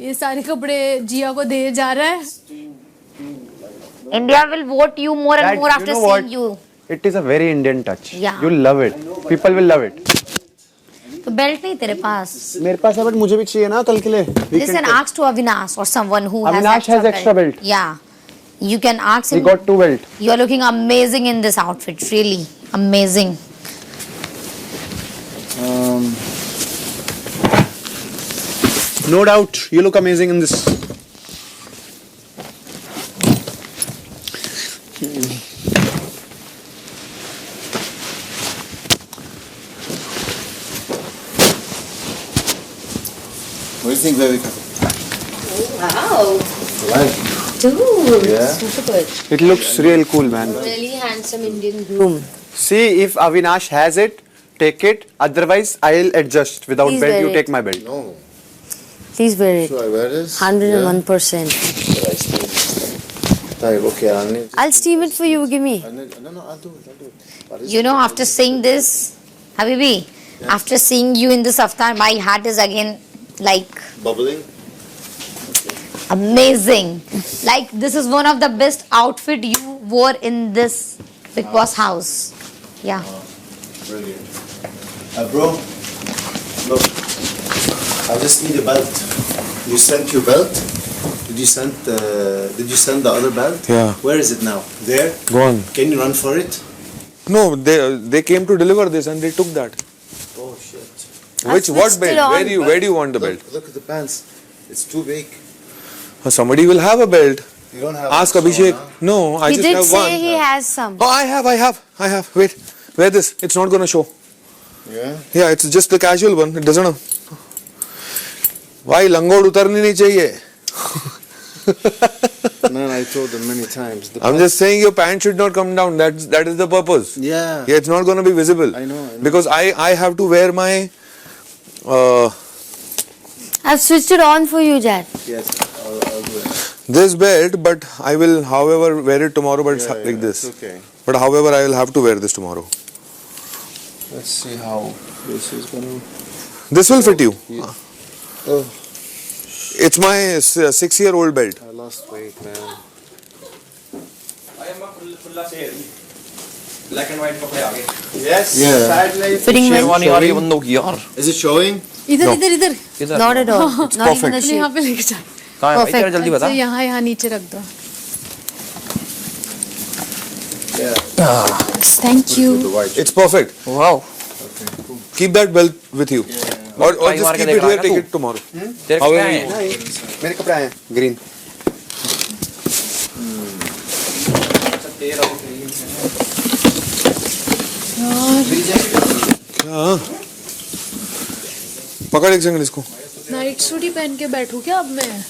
ये सारे कपड़े जिया को दे जा रहा है। India will vote you more and That, more you after know what? Seeing you. It is a very Indian touch. Yeah. You'll love it. People will love it. तो बेल्ट नहीं तेरे पास? मेरे पास है, बट मुझे भी चाहिए ना कल के लिए। Listen, ask to Avinash or someone who Avinash has extra belt. Yeah, you can ask He him. got 2 belt. You are looking amazing in this outfit, really amazing. No doubt, you look amazing in this. What do you think, Viveka? Wow. Like, Dude, Yeah. super good. It looks real cool, man. Really handsome Indian groom. See if Avinash has it, take it. Otherwise, I'll adjust. Without Please belt, wear you it. take my belt. no. Please wear it. Should I wear this? 101%. Type, okay, I'll need. I'll steam it for you. Give me. No, I'll do it. But it's You know, after seeing this, Habibi, after seeing you in this avatar, my heart is again like bubbling. amazing. Like this is one of the best outfit you wore in this Big Boss house. Yeah. Brilliant. Bro, look. I just need a belt. You sent your belt? Did you send the other belt? Yeah. Where is it now? There? Go on. Can you run for it? No, they came to deliver this and they took that. Oh shit. What switched belt? it on. Where do you want the belt? Look at the pants. It's too big. Somebody will have a belt. You don't have Ask it, so, Abhishek. huh? No, I He just did have say one. he has some. Oh, I have. Wait, wear this. It's not gonna show. Yeah? Yeah, it's just the casual one. It doesn't. Why लंगोट उतरनी नहीं चाहिए? Man, I told them many times. The I'm just saying your pant should not come down. That is the purpose. Yeah. Yeah, it's not gonna be visible. I know. Because I have to wear my. I've switched it on for you, Jad. Yes, I'll do it. This belt, but I will, however, wear it tomorrow. But it's Yeah, like this. It's okay. But however, I will have to wear this tomorrow. Let's see how this is gonna. This will fit you. Oh, It's my 6-year-old belt. I lost weight, man. Black and white कपड़े आ गए. Yes. Yeah. Fitting well. Sherwani आ रही है बंदों की यार. Is it showing? इधर इधर इधर. किधर? Not at all. Not even the यहाँ shape. पे लेके जा. कहाँ है भाई? Perfect. तेरा जल्दी बता. अच्छा, यहाँ नीचे रख दो. Yeah. Thank you. The white. It's perfect. Wow. Keep that belt with you. Or Try just मार के keep it देखा here, ना take तू? it tomorrow. तेरे However क्या you- है? मेरे कपड़े आए ग्रीन. हाँ. पकड़ एक सेकंड इसको. नाइट सूट ही पहन के बैठूं क्या अब मैं?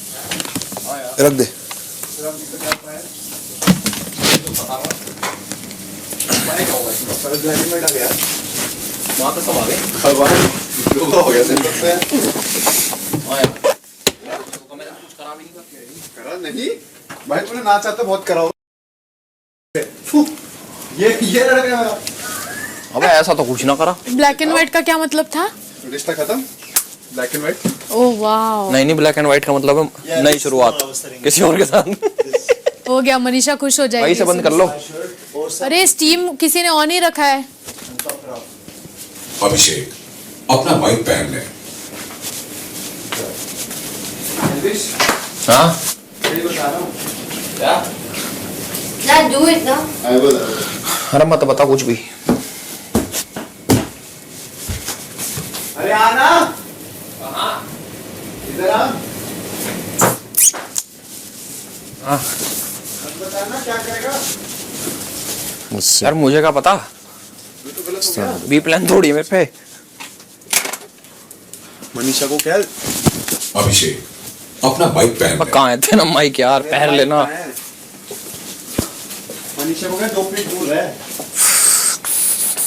रख दे. वहाँ तो सब आ गए. हो गया से. करा नहीं. भाई तूने ना चाहता बहुत कराओ. ये लड़का मेरा. अबे ऐसा तो कुछ ना करा. ब्लैक एंड व्हाइट का क्या मतलब था? रिश्ता खत्म. Black and white. Oh wow. नहीं ब्लैक एंड व्हाइट का मतलब है नई शुरुआत किसी और के साथ. हो गया, मनीषा खुश हो जाएगी. वही से बंद कर लो. अरे स्टीम किसी ने ऑन ही रखा है. अभिषेक अपना माइक पहन ले. हाँ. Jad, do it now. I will. अरे मत बता कुछ भी. अरे आना. इधर आ. हाँ. बताना क्या करेगा. यार मुझे क्या पता. बी प्लान थोड़ी है मेरे पे. मनीषा को क्या. अभिषेक अपना माइक पहन ले. कहाँ है तेरा माइक यार? पहन लेना. मनीषा को क्या 2 फीट दूर है.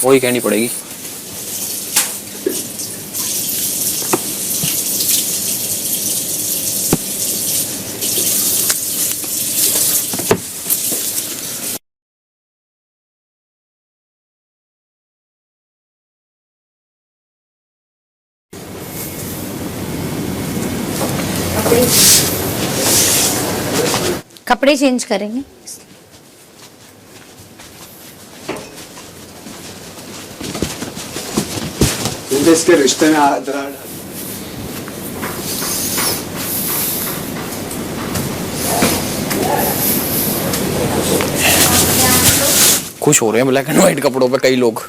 वही कहनी पड़ेगी. कपड़े चेंज करेंगे. इसके रिश्ते में दरार. खुश हो रहे हैं ब्लैक एंड व्हाइट कपड़ों पे कई लोग.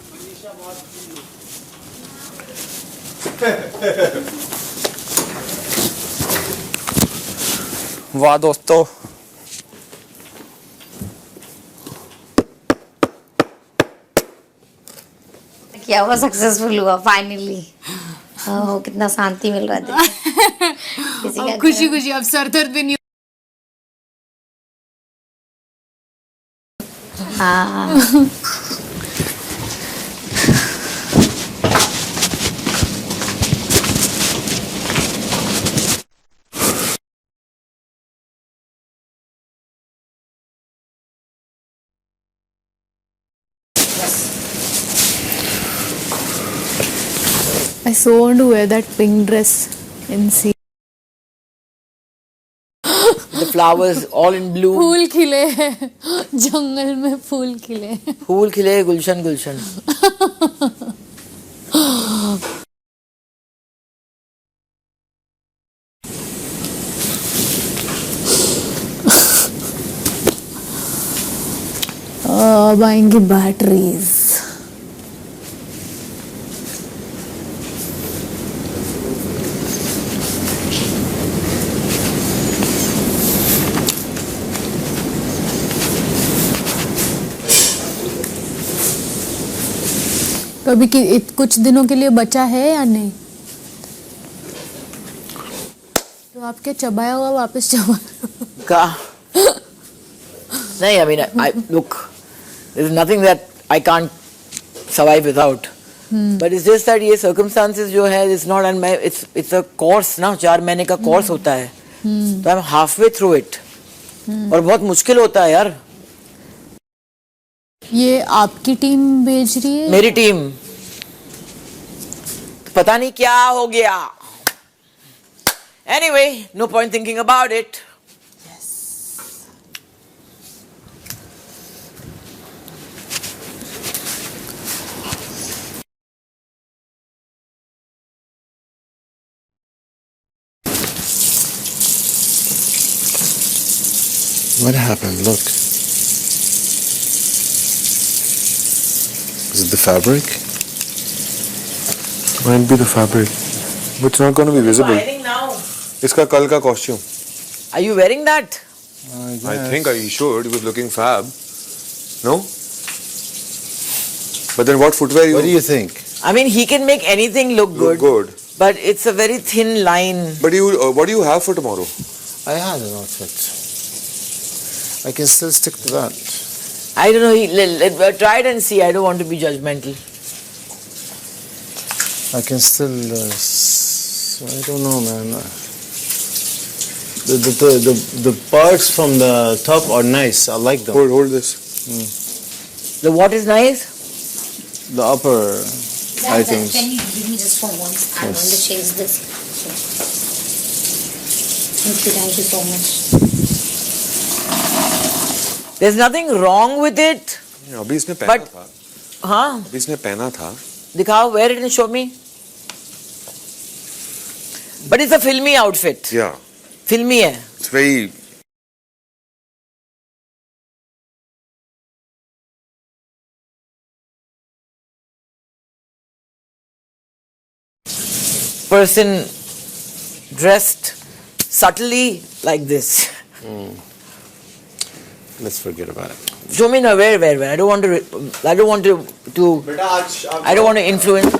वाह दोस्तों. क्या हुआ? सक्सेसफुल हुआ फाइनली. कितना शांति मिल रहा था. किसी का अब खुशी खुशी अब सर दर्द भी नहीं हाँ I so want to wear that pink dress and see. The flowers all in bloom. फूल खिले हैं जंगल में फूल खिले हैं। फूल खिले गुलशन गुलशन. अब आएंगी बैटरीज। तो अभी कुछ दिनों के लिए बचा है या नहीं? तो आप क्या चबाया हुआ वापस चबा? का नहीं, I mean, I look, there's nothing that I can't survive without. But it's just that ये circumstances जो है, it's not, and it's a course ना, 4 महीने का course होता है, तो I'm halfway through it, और बहुत मुश्किल होता है यार. ये आपकी टीम भेज रही है? मेरी टीम पता नहीं क्या हो गया. Anyway, no point thinking about it. What happened? Look. Is it the fabric? Might be the fabric. But it's not going to be visible. Wearing now. इसका कल का costume. Are you wearing that? I think he should. He was looking fab. No? But then what footwear you? What do you think? I mean, he can make anything look Look good, good. but it's a very thin line. But you, what do you have for tomorrow? I had an outfit. I can still stick to that. I don't know. Try it and see. I don't want to be judgmental. I can still. I don't know, man. The parts from the top are nice. I like them. Hold this. The what is nice? The upper items. Can you give me just for once? I'm going to change this. Thank you so much. There's nothing wrong with it. अभी इसने पहना But- था. हाँ, अभी इसने पहना था. दिखाओ, wear it and show me. But it's a filmy outfit. Yeah. Filmy है. It's very. Person dressed subtly like this. Let's forget about it. Show me now, where. I don't want to. I don't want to influence.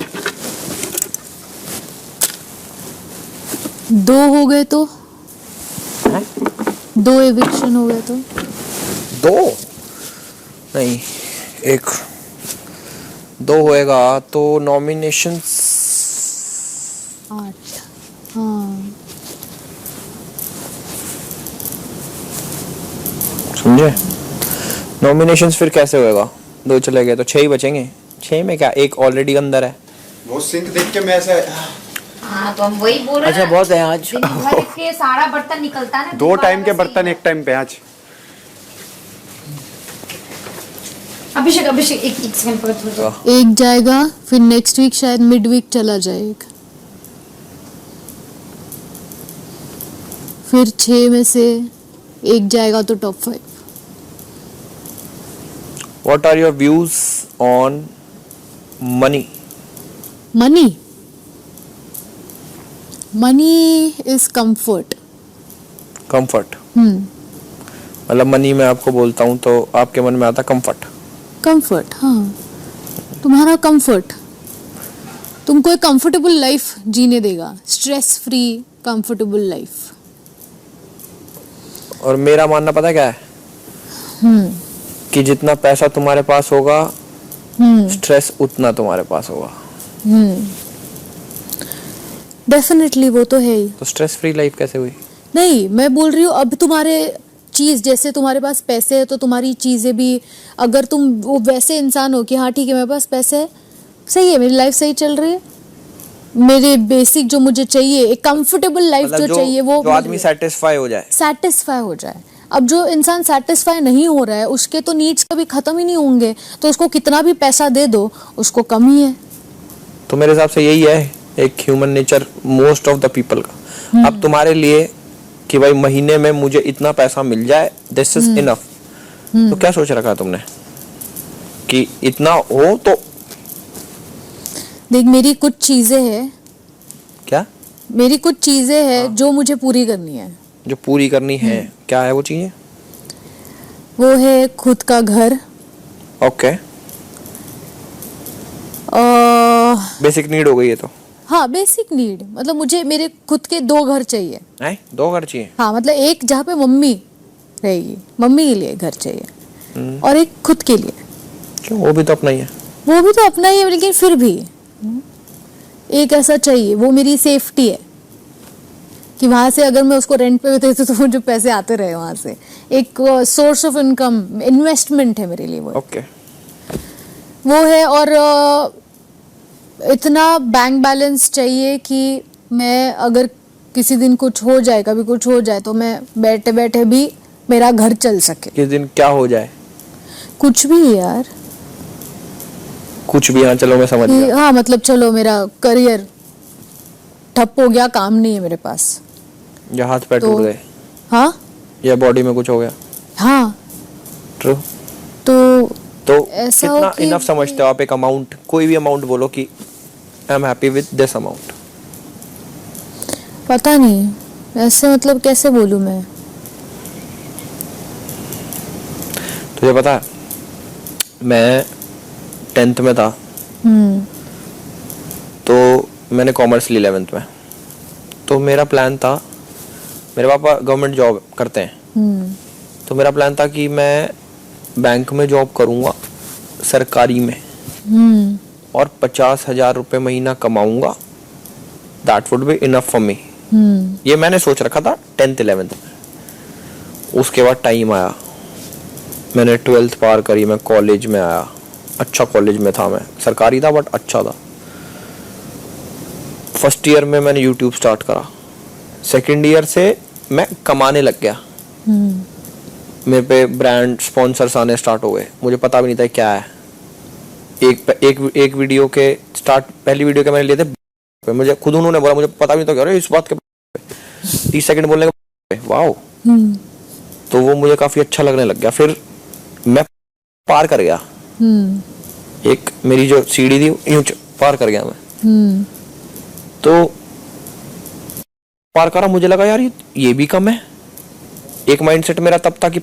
2 हो गए तो 2 eviction हो गए तो 2 नहीं 1 2 होएगा तो नॉमिनेशंस 8 हाँ समझे. नॉमिनेशंस फिर कैसे होएगा? 2 चले गए तो 6 ही बचेंगे. 6 में क्या, 1 ऑलरेडी अंदर है. वो सिंक देख के मैं ऐसा हाँ तो हम वही बोल रहे अच्छा, हैं बहुत है आज. दिन भर के सारा बर्तन निकलता है ना 2 टाइम के वैसे ही बर्तन है। एक टाइम पे आज. अभिषेक एक सेकंड पकड़ थोड़ा. एक जाएगा फिर नेक्स्ट वीक शायद मिड वीक चला जाएगा. फिर 6 में से 1 जाएगा तो top 5. What are your views on money? Money is comfort. Comfort. मतलब मनी में आपको बोलता हूँ तो आपके मन में आता कंफर्ट. कंफर्ट, हाँ, तुम्हारा कंफर्ट तुमको एक कंफर्टेबल लाइफ जीने देगा, स्ट्रेस फ्री, कंफर्टेबल लाइफ। और मेरा मानना पता क्या है, कि जितना पैसा तुम्हारे पास होगा स्ट्रेस उतना तुम्हारे पास होगा। डेफिनेटली वो तो है ही। तो स्ट्रेस फ्री लाइफ कैसे हुई? नहीं, मैं बोल रही हूँ अब तुम्हारे चीज, जैसे तुम्हारे पास पैसे है तो तुम्हारी चीजें भी, अगर तुम वो वैसे इंसान हो कि हाँ ठीक है मेरे पास पैसे है, सही है, मेरी लाइफ सही चल रही है, मेरे बेसिक जो मुझे चाहिए, एक कंफर्टेबल लाइफ मतलब जो चाहिए वो जो आदमी सेटिस्फाई हो जाए। सेटिस्फाई हो जाए। अब जो इंसान सेटिस्फाई नहीं हो रहा है, उसके तो नीड्स कभी खत्म ही नहीं होंगे, तो उसको कितना भी पैसा दे दो उसको कम ही है। तो मेरे हिसाब से यही है एक human nature most of the people का। अब तुम्हारे लिए कि भाई महीने में मुझे इतना पैसा मिल जाए, दिस इज इनफ, तो क्या सोच रखा है तुमने कि इतना हो तो? देख, मेरी कुछ चीजें हैं, क्या मेरी कुछ चीजें हैं जो मुझे पूरी करनी है। जो पूरी करनी है, क्या है वो चीजें? वो है खुद का घर, ओके, बेसिक नीड हो गई है। तो हाँ बेसिक नीड, मतलब मुझे मेरे खुद के 2 घर चाहिए। है 2 घर चाहिए? हाँ मतलब एक जहाँ पे मम्मी रहेगी, मम्मी के लिए घर चाहिए, और एक खुद के लिए। क्यों, वो भी तो अपना ही है। वो भी तो अपना ही है, लेकिन फिर भी एक ऐसा चाहिए, वो मेरी सेफ्टी है कि वहां से अगर मैं उसको रेंट पे देती तो मुझे पैसे आते रहे वहां से, एक सोर्स ऑफ इनकम, इन्वेस्टमेंट है मेरे लिए वो। ओके, वो है। और इतना बैंक बैलेंस चाहिए कि मैं अगर किसी दिन कुछ हो जाए, कभी कुछ हो जाए, तो मैं बैठे बैठे भी मेरा घर चल सके। किस दिन क्या हो जाए? कुछ भी यार, कुछ भी। हाँ चलो मैं समझ गया। हाँ मतलब चलो मेरा करियर ठप हो गया, काम नहीं है मेरे पास, या हाथ पैर टूट गए, हाँ, या बॉडी में कुछ हो गया। हाँ ट्रू। तो ऐसा कितना हो कि इनफ समझते हो आप? एक अमाउंट, कोई भी अमाउंट बोलो कि I am happy with this amount. पता नहीं ऐसे, मतलब कैसे बोलूं मैं? तुझे पता है मैं 10th में था, तो मैंने कॉमर्स ली 11th में। तो मेरा प्लान था, मेरे पापा गवर्नमेंट जॉब करते हैं, तो मेरा प्लान था कि मैं बैंक में जॉब करूंगा, सरकारी में, और 50,000 रुपये महीना कमाऊंगा, that would be enough for me. ये मैंने सोच रखा था 10th 11th में। उसके बाद टाइम आया, मैंने 12th पार करी, मैं कॉलेज में आया, अच्छा कॉलेज में था मैं, सरकारी था बट अच्छा था। फर्स्ट ईयर में मैंने यूट्यूब स्टार्ट करा, सेकंड ईयर से मैं कमाने लग गया, मेरे पे ब्रांड स्पॉन्सर्स आने स्टार्ट हो गए, मुझे पता भी नहीं था क्या है। एक वीडियो के स्टार्ट, पहली वीडियो के मैंने लिए थे, मुझे खुद उन्होंने बोला, मुझे पता भी नहीं था, अरे इस बात के 30 सेकंड बोलने के, वाओ। तो वो मुझे काफी अच्छा लगने लग गया। फिर मैं पार कर गया, एक मेरी जो सीढ़ी थी यूं पार कर गया मैं। तो पार करा, मुझे लगा यार ये भी कम है। एक माइंडसेट मेरा तब था कि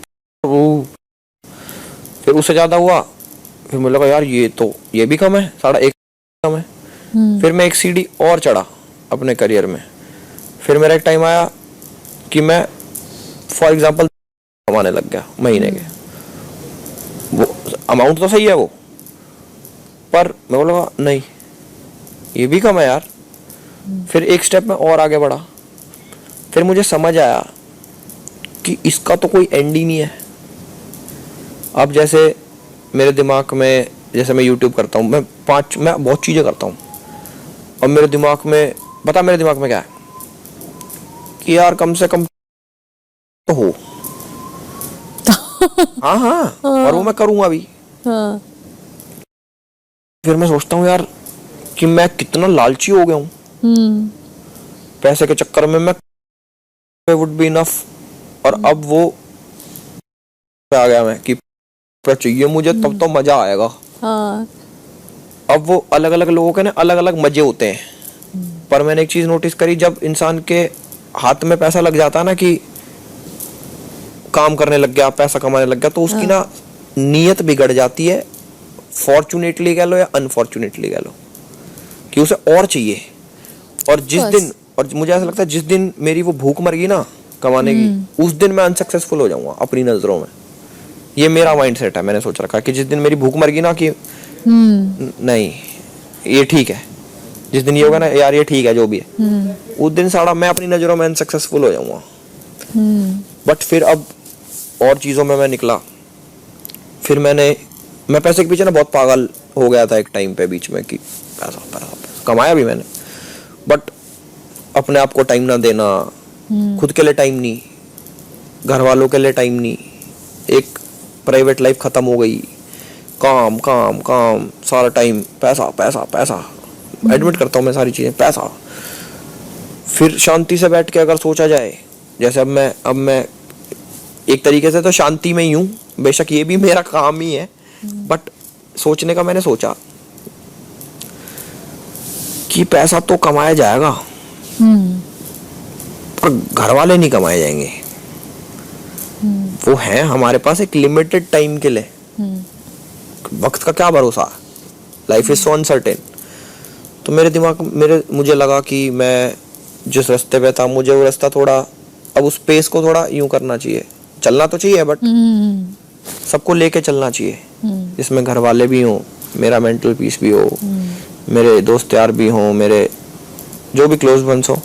फिर उससे ज्यादा हुआ, फिर मुझे लगा यार ये भी कम है, 1.5 कम है। फिर मैं एक सीढ़ी और चढ़ा अपने करियर में। फिर मेरा एक टाइम आया कि मैं फॉर एग्जांपल कमाने लग गया महीने के, वो अमाउंट तो सही है वो, पर मैं बोला नहीं ये भी कम है यार। फिर एक स्टेप में और आगे बढ़ा, फिर मुझे समझ आया कि इसका तो कोई एंड ही नहीं है। अब जैसे मेरे दिमाग में, जैसे मैं यूट्यूब करता हूँ, मैं बहुत चीज़ें करता हूँ, और मेरे दिमाग में क्या है कि यार कम से कम तो हो। हाँ, और वो मैं करूँगा अभी। फिर मैं सोचता हूँ यार कि मैं कितना लालची हो गया हूँ, पैसे के चक्कर में मैं वुड बी इनफ। और अब वो आ गया मैं कि चाहिए मुझे, तब तो मजा आएगा। अब वो अलग अलग लोगों के ना अलग अलग मजे होते हैं, पर मैंने एक चीज नोटिस करी, जब इंसान के हाथ में पैसा लग जाता है ना, कि काम करने लग गया, पैसा कमाने लग गया, तो उसकी ना नीयत बिगड़ जाती है, फॉर्चुनेटली कह लो या अनफॉर्चुनेटली कह लो, कि उसे और चाहिए। और जिस दिन और मुझे ऐसा लगता है जिस दिन मेरी वो भूख मर गई ना कमाने की, उस दिन मैं अनसक्सेसफुल हो जाऊंगा अपनी नजरों में। ये मेरा माइंड सेट है, मैंने सोच रखा है कि जिस दिन मेरी भूख मर गई ना कि नहीं ये ठीक है, जिस दिन ये होगा ना यार ये ठीक है जो भी है, उस दिन साड़ा मैं अपनी नजरों में अनसक्सेसफुल हो जाऊंगा। बट फिर अब और चीजों में मैं निकला, फिर मैं पैसे के पीछे ना बहुत पागल हो गया था एक टाइम पे बीच में कि पैसा पैसा पैसा कमाया भी मैंने, बट अपने आप को टाइम ना देना, खुद के लिए टाइम नहीं, घर वालों के लिए टाइम नहीं, एक प्राइवेट लाइफ खत्म हो गई, काम काम काम सारा टाइम पैसा पैसा पैसा, एडमिट करता हूँ मैं सारी चीजें पैसा। फिर शांति से बैठ के अगर सोचा जाए, जैसे अब मैं एक तरीके से तो शांति में ही हूँ, बेशक ये भी मेरा काम ही है, बट सोचने का मैंने सोचा कि पैसा तो कमाया जाएगा पर घर वाले नहीं कमाए जाएंगे, वो है हमारे पास एक लिमिटेड टाइम के लिए, वक्त का क्या भरोसा, लाइफ इज सो अनसर्टेन। तो मुझे लगा कि मैं जिस रास्ते पे था मुझे वो रास्ता थोड़ा अब उस पेस को थोड़ा यूं करना चाहिए, चलना तो चाहिए बट सबको लेके चलना चाहिए, जिसमें घर वाले भी हों, मेरा मेंटल पीस भी हो, मेरे दोस्त यार भी हों, मेरे जो भी क्लोज वंस हो,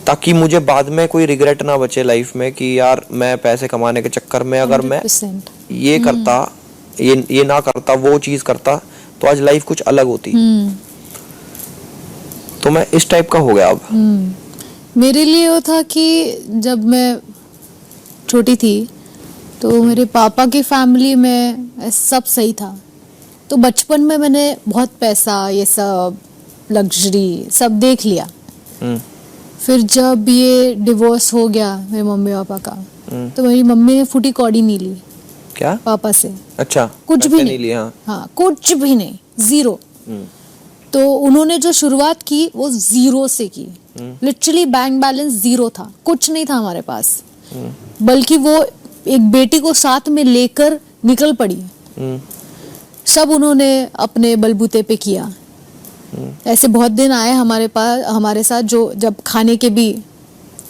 ताकि मुझे बाद में कोई रिग्रेट ना बचे लाइफ में कि यार मैं पैसे कमाने के चक्कर में अगर मैं ये करता, ये ना करता, वो चीज करता तो आज लाइफ कुछ अलग होती। तो मैं इस टाइप का हो गया अब। मेरे लिए वो था कि जब मैं छोटी थी तो मेरे पापा की फैमिली में सब सही था, तो बचपन में मैंने बहुत पैसा ये सब लग्जरी सब देख लिया। फिर जब ये डिवोर्स हो गया मेरे मम्मी पापा का, तो मेरी मम्मी ने फूटी कौड़ी नहीं ली क्या पापा से, अच्छा कुछ भी नहीं लिया, हाँ कुछ भी नहीं, जीरो। तो उन्होंने जो शुरुआत की वो जीरो से की, लिटरली बैंक बैलेंस जीरो था, कुछ नहीं था हमारे पास, बल्कि वो एक बेटी को साथ में लेकर निकल पड़ी। सब उन्होंने अपने बलबूते पे किया। ऐसे बहुत दिन आए हमारे पास, हमारे साथ, जो जब खाने के भी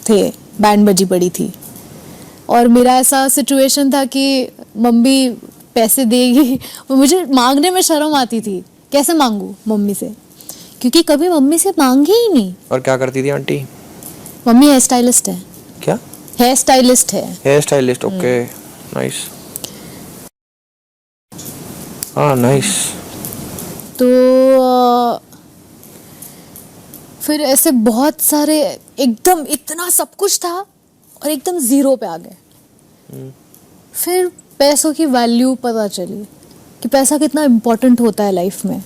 थे, बैंड बजी पड़ी थी, और मेरा ऐसा सिचुएशन था कि मम्मी पैसे देगी, मुझे मांगने में शर्म आती थी, कैसे मांगू मम्मी से, क्योंकि कभी मम्मी से मांगी ही नहीं। और क्या करती थी आंटी? मम्मी हेयर स्टाइलिस्ट है। क्या? हेयर स्टाइलिस्ट है। हेयर स्टाइलिस्ट, ओके, नाइस, हाँ नाइस। तो फिर ऐसे बहुत सारे, एकदम इतना सब कुछ था और एकदम जीरो पे आ गए। फिर पैसों की वैल्यू पता चली कि पैसा कितना इम्पोर्टेंट होता है लाइफ में,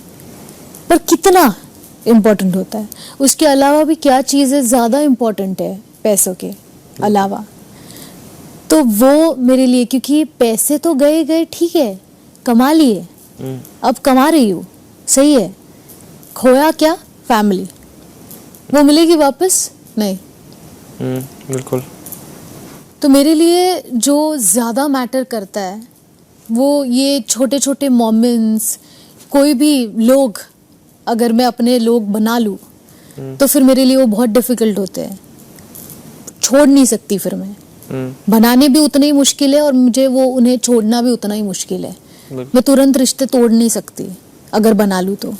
पर कितना इम्पोर्टेंट होता है, उसके अलावा भी क्या चीज़ें ज़्यादा इम्पोर्टेंट है पैसों के अलावा। तो वो मेरे लिए, क्योंकि पैसे तो गए गए, ठीक है कमा लिए, अब कमा रही हूँ, सही है, खोया क्या? फैमिली, वो मिलेगी वापस? नहीं। बिल्कुल। तो मेरे लिए जो ज़्यादा मैटर करता है वो ये छोटे छोटे मोमेंट्स, कोई भी लोग अगर मैं अपने लोग बना लूँ तो फिर मेरे लिए वो बहुत डिफिकल्ट होते हैं, छोड़ नहीं सकती फिर मैं। बनाने भी उतने ही मुश्किल है और मुझे वो उन्हें छोड़ना भी उतना ही मुश्किल है। मैं तुरंत रिश्ते तोड़ नहीं सकती अगर बना लूँ तो,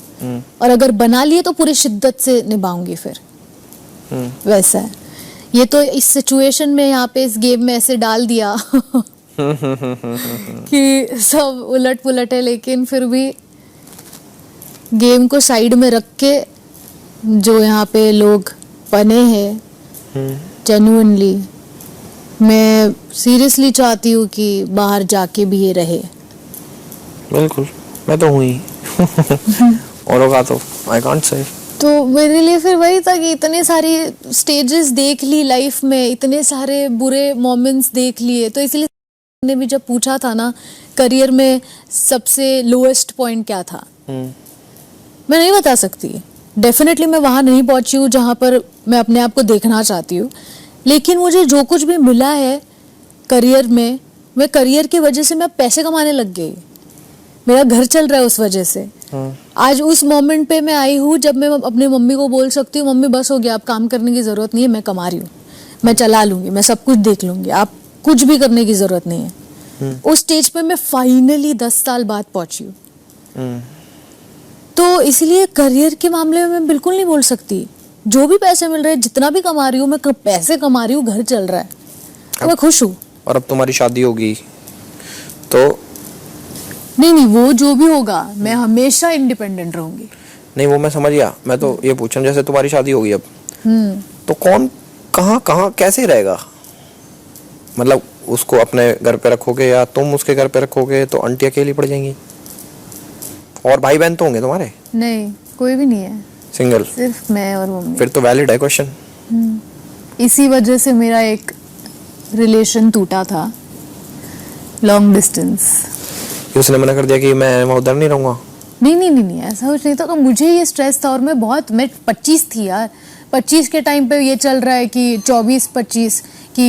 और अगर बना लिए तो पूरी शिद्दत से निभाऊंगी फिर। वैसा है ये। तो इस सिचुएशन में यहाँ पे इस गेम में ऐसे डाल दिया कि सब उलट पुलट है, लेकिन फिर भी गेम को साइड में रख के जो यहाँ पे लोग बने हैं, जेन्युइनली मैं सीरियसली चाहती हूँ कि बाहर जाके भी ये रहे। बिल्कुल, मैं तो हूँ ही औरों का तो आई कांट से। तो मेरे लिए फिर वही था कि इतने सारी स्टेजेस देख ली लाइफ में, इतने सारे बुरे मोमेंट्स देख लिए, तो इसलिए ने भी जब पूछा था ना करियर में सबसे लोएस्ट पॉइंट क्या था, मैं नहीं बता सकती। डेफिनेटली मैं वहां नहीं पहुंची हूँ जहां पर मैं अपने आप को देखना चाहती हूँ, लेकिन मुझे जो कुछ भी मिला है करियर में, मैं करियर की वजह से मैं पैसे कमाने लग गई, मेरा घर चल रहा है उस वजह से। आज उस मोमेंट पे मैं आई हूँ जब मैं अपनी मम्मी को बोल सकती हूँ मम्मी बस हो गया, आप काम करने की जरूरत नहीं है, मैं कमा रही हूँ, मैं चला लूंगी, मैं सब कुछ देख लूंगी, आप कुछ भी करने की जरूरत नहीं है। उस स्टेज पे मैं फाइनली 10 साल बाद पहुंची हूँ। तो इसलिए करियर के मामले में मैं बिल्कुल नहीं बोल सकती। जो भी पैसे मिल रहे हैं, जितना भी कमा रही हूँ, मैं पैसे कमा रही हूँ, घर चल रहा है, तो मैं खुश हूँ। और अब तुम्हारी शादी होगी तो नहीं, वो जो भी होगा मैं हमेशा इंडिपेंडेंट रहूंगी। नहीं, वो मैं समझ गया। मैं तो ये पूछ रहा हूँ, जैसे तुम्हारी शादी होगी अब, तो कौन कहाँ कैसे रहेगा? मतलब उसको अपने घर पे रखोगे या तुम उसके घर पे रखोगे? तो आंटी अकेली पड़ जाएंगी। और भाई बहन तो होंगे तुम्हारे? नहीं, कोई भी नहीं है, सिंगल, सिर्फ मैं और मम्मी। फिर तो वैलिड है क्वेश्चन। इसी वजह से मेरा एक रिलेशन टूटा था, लॉन्ग डिस्टेंस। उसने मना कर दिया कि मैं उधर नहीं रहूंगा? नहीं, ऐसा कुछ नहीं था। तो मुझे ये स्ट्रेस था और मैं 25 थी यार। 25 के टाइम पे ये चल रहा है कि 24-25 कि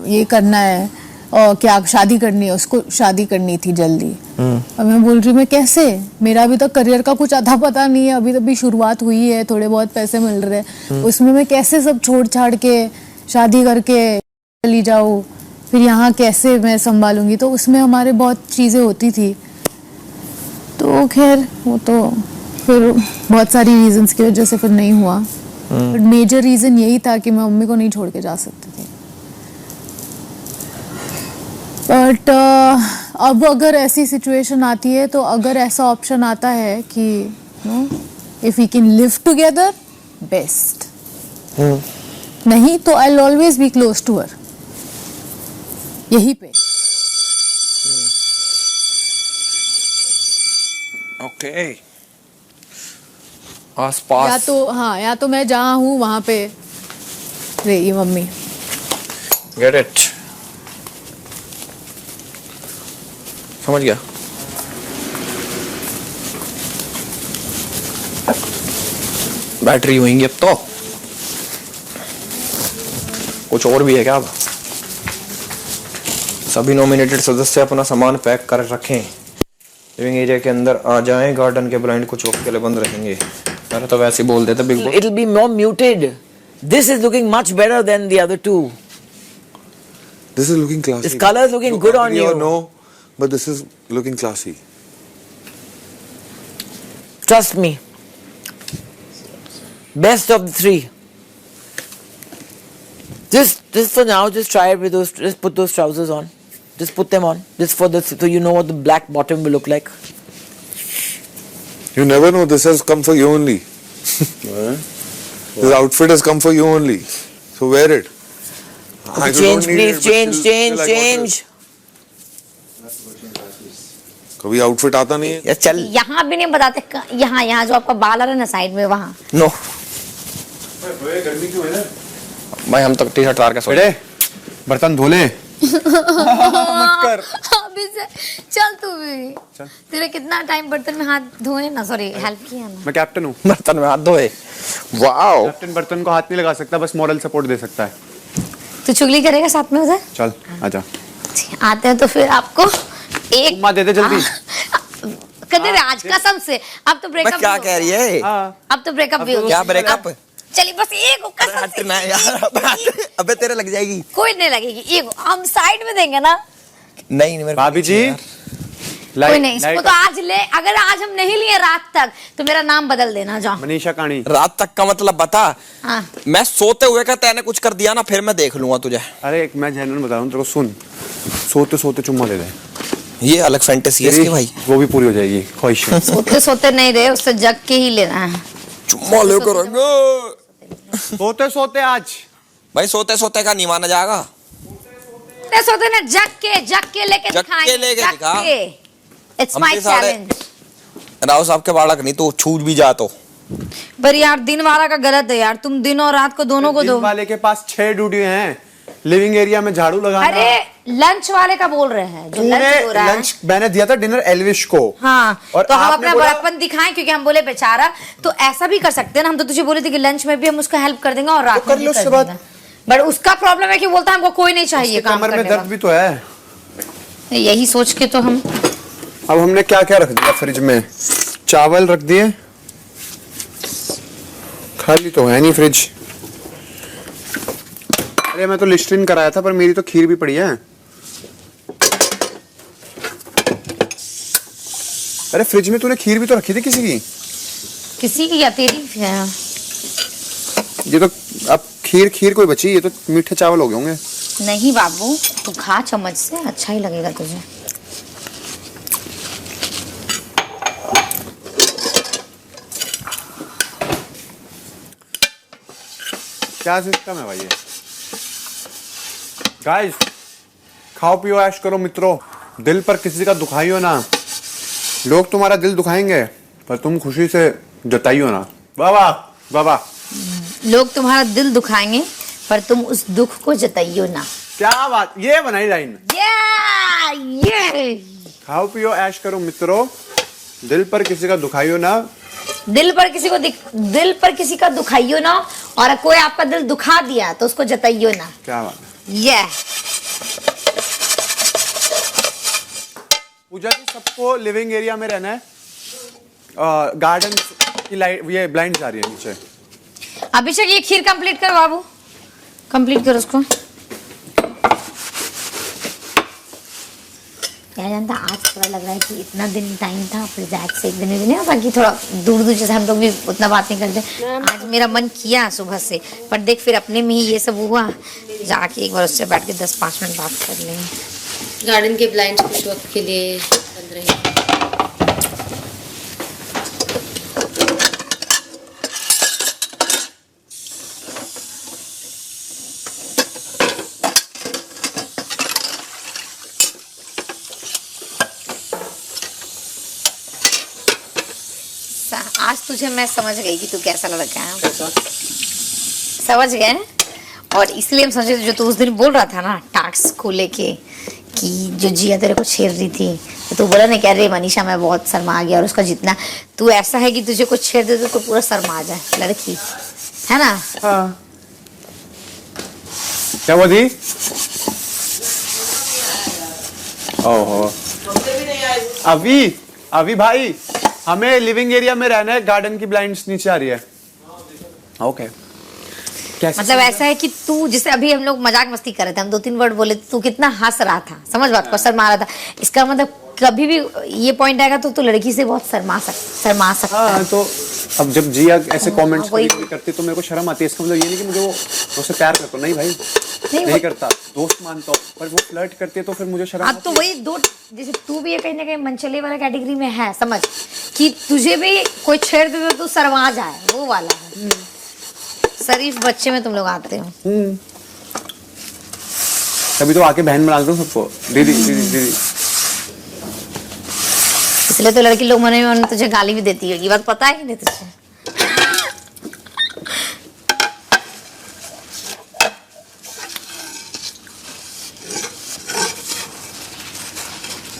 ये करना है, क्या शादी करनी है, उसको शादी करनी थी जल्दी। और मैं बोल रही मैं कैसे, मेरा अभी तक करियर का कुछ अता पता नहीं है, अभी तभी शुरुआत हुई है, थोड़े बहुत पैसे मिल रहे हैं, उसमें मैं कैसे सब छोड़ छाड़ के शादी करके चली जाऊँ, फिर यहाँ कैसे मैं संभालूंगी। तो उसमें हमारे बहुत चीज़ें होती थी। तो खैर वो तो फिर बहुत सारी रीजंस की वजह से फिर नहीं हुआ। बट मेजर रीजन यही था कि मैं मम्मी को नहीं छोड़ के जा सकती थी। बट अब अगर ऐसी सिचुएशन आती है, तो अगर ऐसा ऑप्शन आता है कि if we can live together, best. नहीं तो I will always be close to her, यहीं पे। ओके, आसपास या तो मैं जहाँ हूँ वहां पे रहेगी मम्मी। गेट इट, समझ गया। बैटरी होंगी अब तो। कुछ और भी है क्या? अब सभी नॉमिनेटेड सदस्य अपना सामान पैक कर रखें, लिविंग एरिया के अंदर आ जाएं, गार्डन के ब्लाइंड कुछ वक्त के लिए बंद रहेंगे। मैंने तो वैसे ही बोल देते big boss. It'll be more muted. This is looking much better than the other two. This is looking classy. This color is looking good on Agree or you. No, but this is looking classy. Trust me. Best of the three. Just for now, just try it with those. Just put those trousers on. Just put them on. Just for this, so you know what the black bottom will look like. You never know. This has come for you only. This outfit has come for you only. So wear it. Okay, change, please. Change. कभी outfit आता नहीं है। या चल। यहाँ भी नहीं बताते, यहाँ जो आपका बाल आ रहा है ना साइड में, वहाँ। नो, गर्मी क्यों है? भाई हम तो टी शर्ट लार के सो। बर्तन धो ले। मत कर। अभी से चल तू भी। तेरे कितना टाइम बर्तन में हाथ धोए ना, सॉरी हेल्प किया ना। मैं कैप्टन हूँ। बर्तन में हाथ धोए। वाओ। कैप्टन बर्तन को हाथ नहीं लगा सकता, बस मॉरल सपोर्ट दे सकता है। तू चुगली करेगा साथ में उधर? चल आजा। आते हैं तो फिर आपको एक माँ दे दे जल्दी। कदर आज कसम से, अब तो ब्रेकअप। क्या कह रही है? अब तो ब्रेकअप भी हो गया। क्या ब्रेकअप? चलिए बस एक कसम से। हटना यार, अबे तेरे लग जाएगी। कोई नहीं लगेगी, एक हम साइड में देंगे ना। नहीं मेरे भाभी जी, कोई नहीं, इसको तो आज ले, अगर आज हम नहीं लिए रात तक तो मेरा नाम बदल देना। जाओ। मनीषा काणी। रात तक का मतलब बता। हाँ। मैं सोते हुए का तैने कुछ कर दिया ना, फिर मैं देख लूंगा तुझे। अरे एक मैं जेन्युइन बता रहा हूँ तेरे को, सुन, सोते सोते चुम्मा दे दे। ये अलग फैंटेसी है इसकी भाई। वो भी पूरी हो जाएगी ख्वाहिश। सोते सोते नहीं दे, उससे जग के ही लेना है। चुम्मा लेकर आएंगे। सोते सोते आज भाई, सोते सोते का नहीं माना जाएगा। सोते ना जग के लेके दिखाएंगे। It's my challenge. राव साहब के बालक नहीं तो छूट भी जा तो। पर यार दिन वाला का गलत है यार, तुम दिन और रात को दोनों को दो। दिन वाले के पास 6 ड्यूटी हैं। लिविंग एरिया में झाड़ू लगाना। अरे लंच वाले का बोल रहे हैं, जो लंच हो रहा है। लंच मैंने दिया था डिनर एल्विश को। हाँ, और तो हम अपना बड़कपन दिखाएं, क्योंकि हम बोले बेचारा, तो ऐसा भी कर सकते हैं ना। हम तो तुझे बोले थे कि लंच में भी हम उसका हेल्प कर देंगे और रात में भी कर देंगे। बट उसका प्रॉब्लम है कि बोलता है हमको कोई नहीं चाहिए काम करने में दर्द भी तो है। यही सोच के तो हम अब हमने क्या क्या रख दिया फ्रिज में? चावल रख दिए, खाली तो है नहीं फ्रिज। अरे मैं तो लिस्ट्रीन कराया था, पर मेरी तो खीर भी पड़ी है। अरे फ्रिज में तूने खीर भी तो रखी थी किसी की। किसी की या तेरी है? ये तो अब खीर कोई बची, ये तो मीठे चावल हो गए होंगे। नहीं बाबू, तू खा चम्मच से, अच्छा ही लगेगा तुझे। क्या सिस्टम है भाई ये? गाइस, खाओ पियो ऐश करो मित्रों, दिल पर किसी का दुखाइयो ना। लोग तुम्हारा दिल दुखाएंगे पर तुम खुशी से जताइयो ना। वाह वाह वाह वाह। लोग तुम्हारा दिल दुखाएंगे पर तुम उस दुख को जताइयो ना। क्या बात, ये बनाई लाइन। ये खाओ पियो ऐश करो मित्रों, दिल पर किसी का दुखाइयो ना। दिल पर किसी का दुखाइयो ना, और कोई आपका दिल दुखा दिया तो उसको जताइयो ना। क्या बात है। ये पूजा जी, सबको लिविंग एरिया में रहना है। गार्डन की लाइट, ये ब्लाइंड आ रही है नीचे। अभिषेक, ये खीर कंप्लीट कर बाबू, कंप्लीट कर उसको। क्या जानता, आज थोड़ा लग रहा है कि इतना दिन टाइम था, फिर जैक से एक दिन भी नहीं होता कि थोड़ा दूर दूर जैसे हम लोग भी उतना बात नहीं करते। आज मेरा मन किया सुबह से, पर देख फिर अपने में ही ये सब हुआ, जाके एक बार उससे बैठ के 10-5 मिनट बात कर लेंगे। गार्डन के ब्लाइंड्स कुछ वक्त के लिए बंद रहे। आज तुझे मैं समझ गई कि तू कैसा लड़का है। समझ गए, और इसलिए हम समझे जो तू उस दिन बोल रहा था ना टास्क को लेके, कि जो जिया तेरे को छेड़ रही थी, तो तू बोला ना कि अरे मनीषा मैं बहुत शर्मा गया, और उसका जितना तू ऐसा है कि तुझे कुछ छेड़ दे तो पूरा शर्मा जाए लड़की, है ना? हाँ। क्या हुआ दी? ओहो, अभी भाई, हमें लिविंग एरिया में रहना है, गार्डन की ब्लाइंड्स नीचे आ रही है। ओके। मतलब ऐसा है कि तू, जैसे अभी हम लोग मजाक मस्ती कर रहे थे, हम 2-3 वर्ड बोले, तू कितना हंस रहा था, समझ बात को, शर्मा रहा था। इसका मतलब कभी भी ये पॉइंट आएगा तो तू लड़की से बहुत शर्मा सकता हाँ, है। तो अब जब जिया ऐसे कमेंट्स वही। करती तो मेरे को शर्म आती है। इसका मतलब ये नहीं कि मुझे वो उससे प्यार करता, नहीं भाई, नहीं करता, दोस्त मानता हूँ, पर वो फ्लर्ट करती है तो फिर मुझे शर्म अब तो वही दो, जैसे तू भी ये कहीं ना कहीं मनचले वाला कैटेगरी में है, समझ, कि तुझे भी कोई छेड़ दे तो तू शर्मा जाए, वो वाला है। शरीफ बच्चे में तुम लोग आते हो। तभी तो आके बहन बना दो सबको, दीदी दीदी दीदी। इसलिए तो लड़की लोग मने में तुझे गाली भी देती है, ये बात पता है कि नहीं तुझे?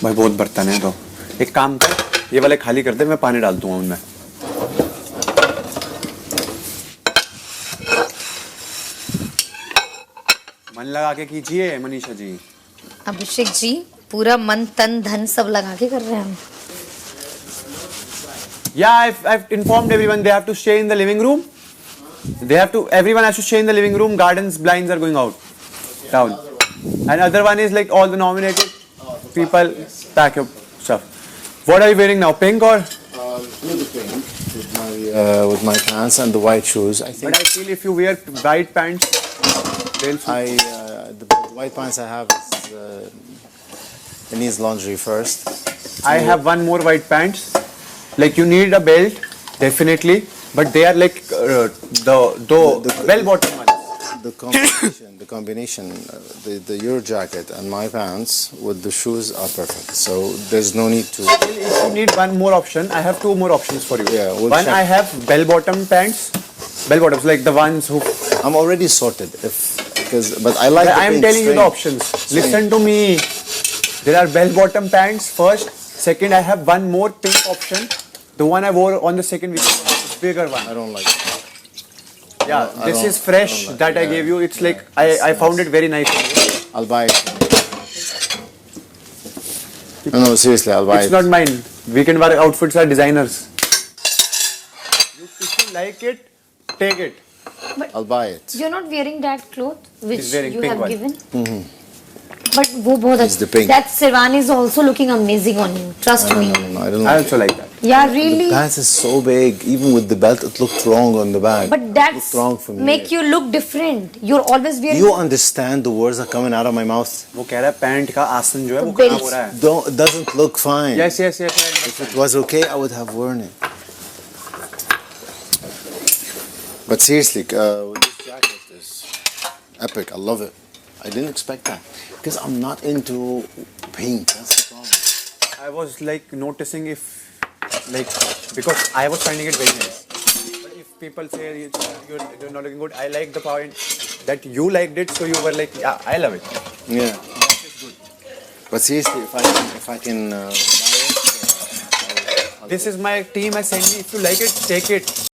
भाई बहुत बर्तन है, तो एक काम कर, ये वाले खाली कर दे, मैं पानी डाल दूंगा उनमें। मन लगा के कीजिए मनीषा जी। अभिषेक जी, पूरा मन तन धन सब लगा के कर रहे हैं हम। Yeah, I've informed everyone they have to stay in the living room. Everyone has to stay in the living room. Gardens blinds are going out, down. And other one is like all the nominated people pack your stuff. What are you wearing now? Pink or? With my pants and the white shoes. I But think I feel if you wear white pants, they'll. the white pants I have is it needs laundry first. I have one more white pants. Like you need a belt, definitely, but they are like the bell bottom ones. The combination, your jacket and my pants with the shoes are perfect. So there's no need to. If you need one more option, I have 2 more options for you. Yeah, we'll one check. I have bell bottom pants, bell bottoms like the ones who. I'm already sorted. But I like. I am telling you the options. Listen to me. There are bell bottom pants first. Second, I have one more pink option. The one I wore on the second week, bigger one. I don't like it. Yeah, I this don't- is fresh I don't like that I it. gave you. It's Yeah, like I found it very nice. I'll buy it. No, seriously, I'll buy It's it. not mine. Weekend wear outfits are designers. like it, take it. I'll buy it. You're not wearing that cloth which He's wearing you pink have one. given. But वो बहुत It's the pink. That Sirwani is also looking amazing on you. Trust me. No, I don't I like also like that. Yeah, it. really. The pants is so big. Even with the belt, it looked wrong on the back. But It that's looked wrong for me. make you look different. You're always wearing. You understand the words are coming out of my mouth? वो कह रहा है pant का आसन जो है वो Belt. खराब हो रहा है. Don't, it doesn't look fine. Yes. If it was okay, I would have worn it. But seriously, this jacket is epic. I love it. I didn't expect that because I'm not into pink. That's the problem. I was like noticing if like because I was finding it very nice. But if people say you're not looking good, I like the point that you liked it, so you were like, yeah, I love it. Yeah. But seriously, if I can buy it, This is my team. I send you. If you like it, take it.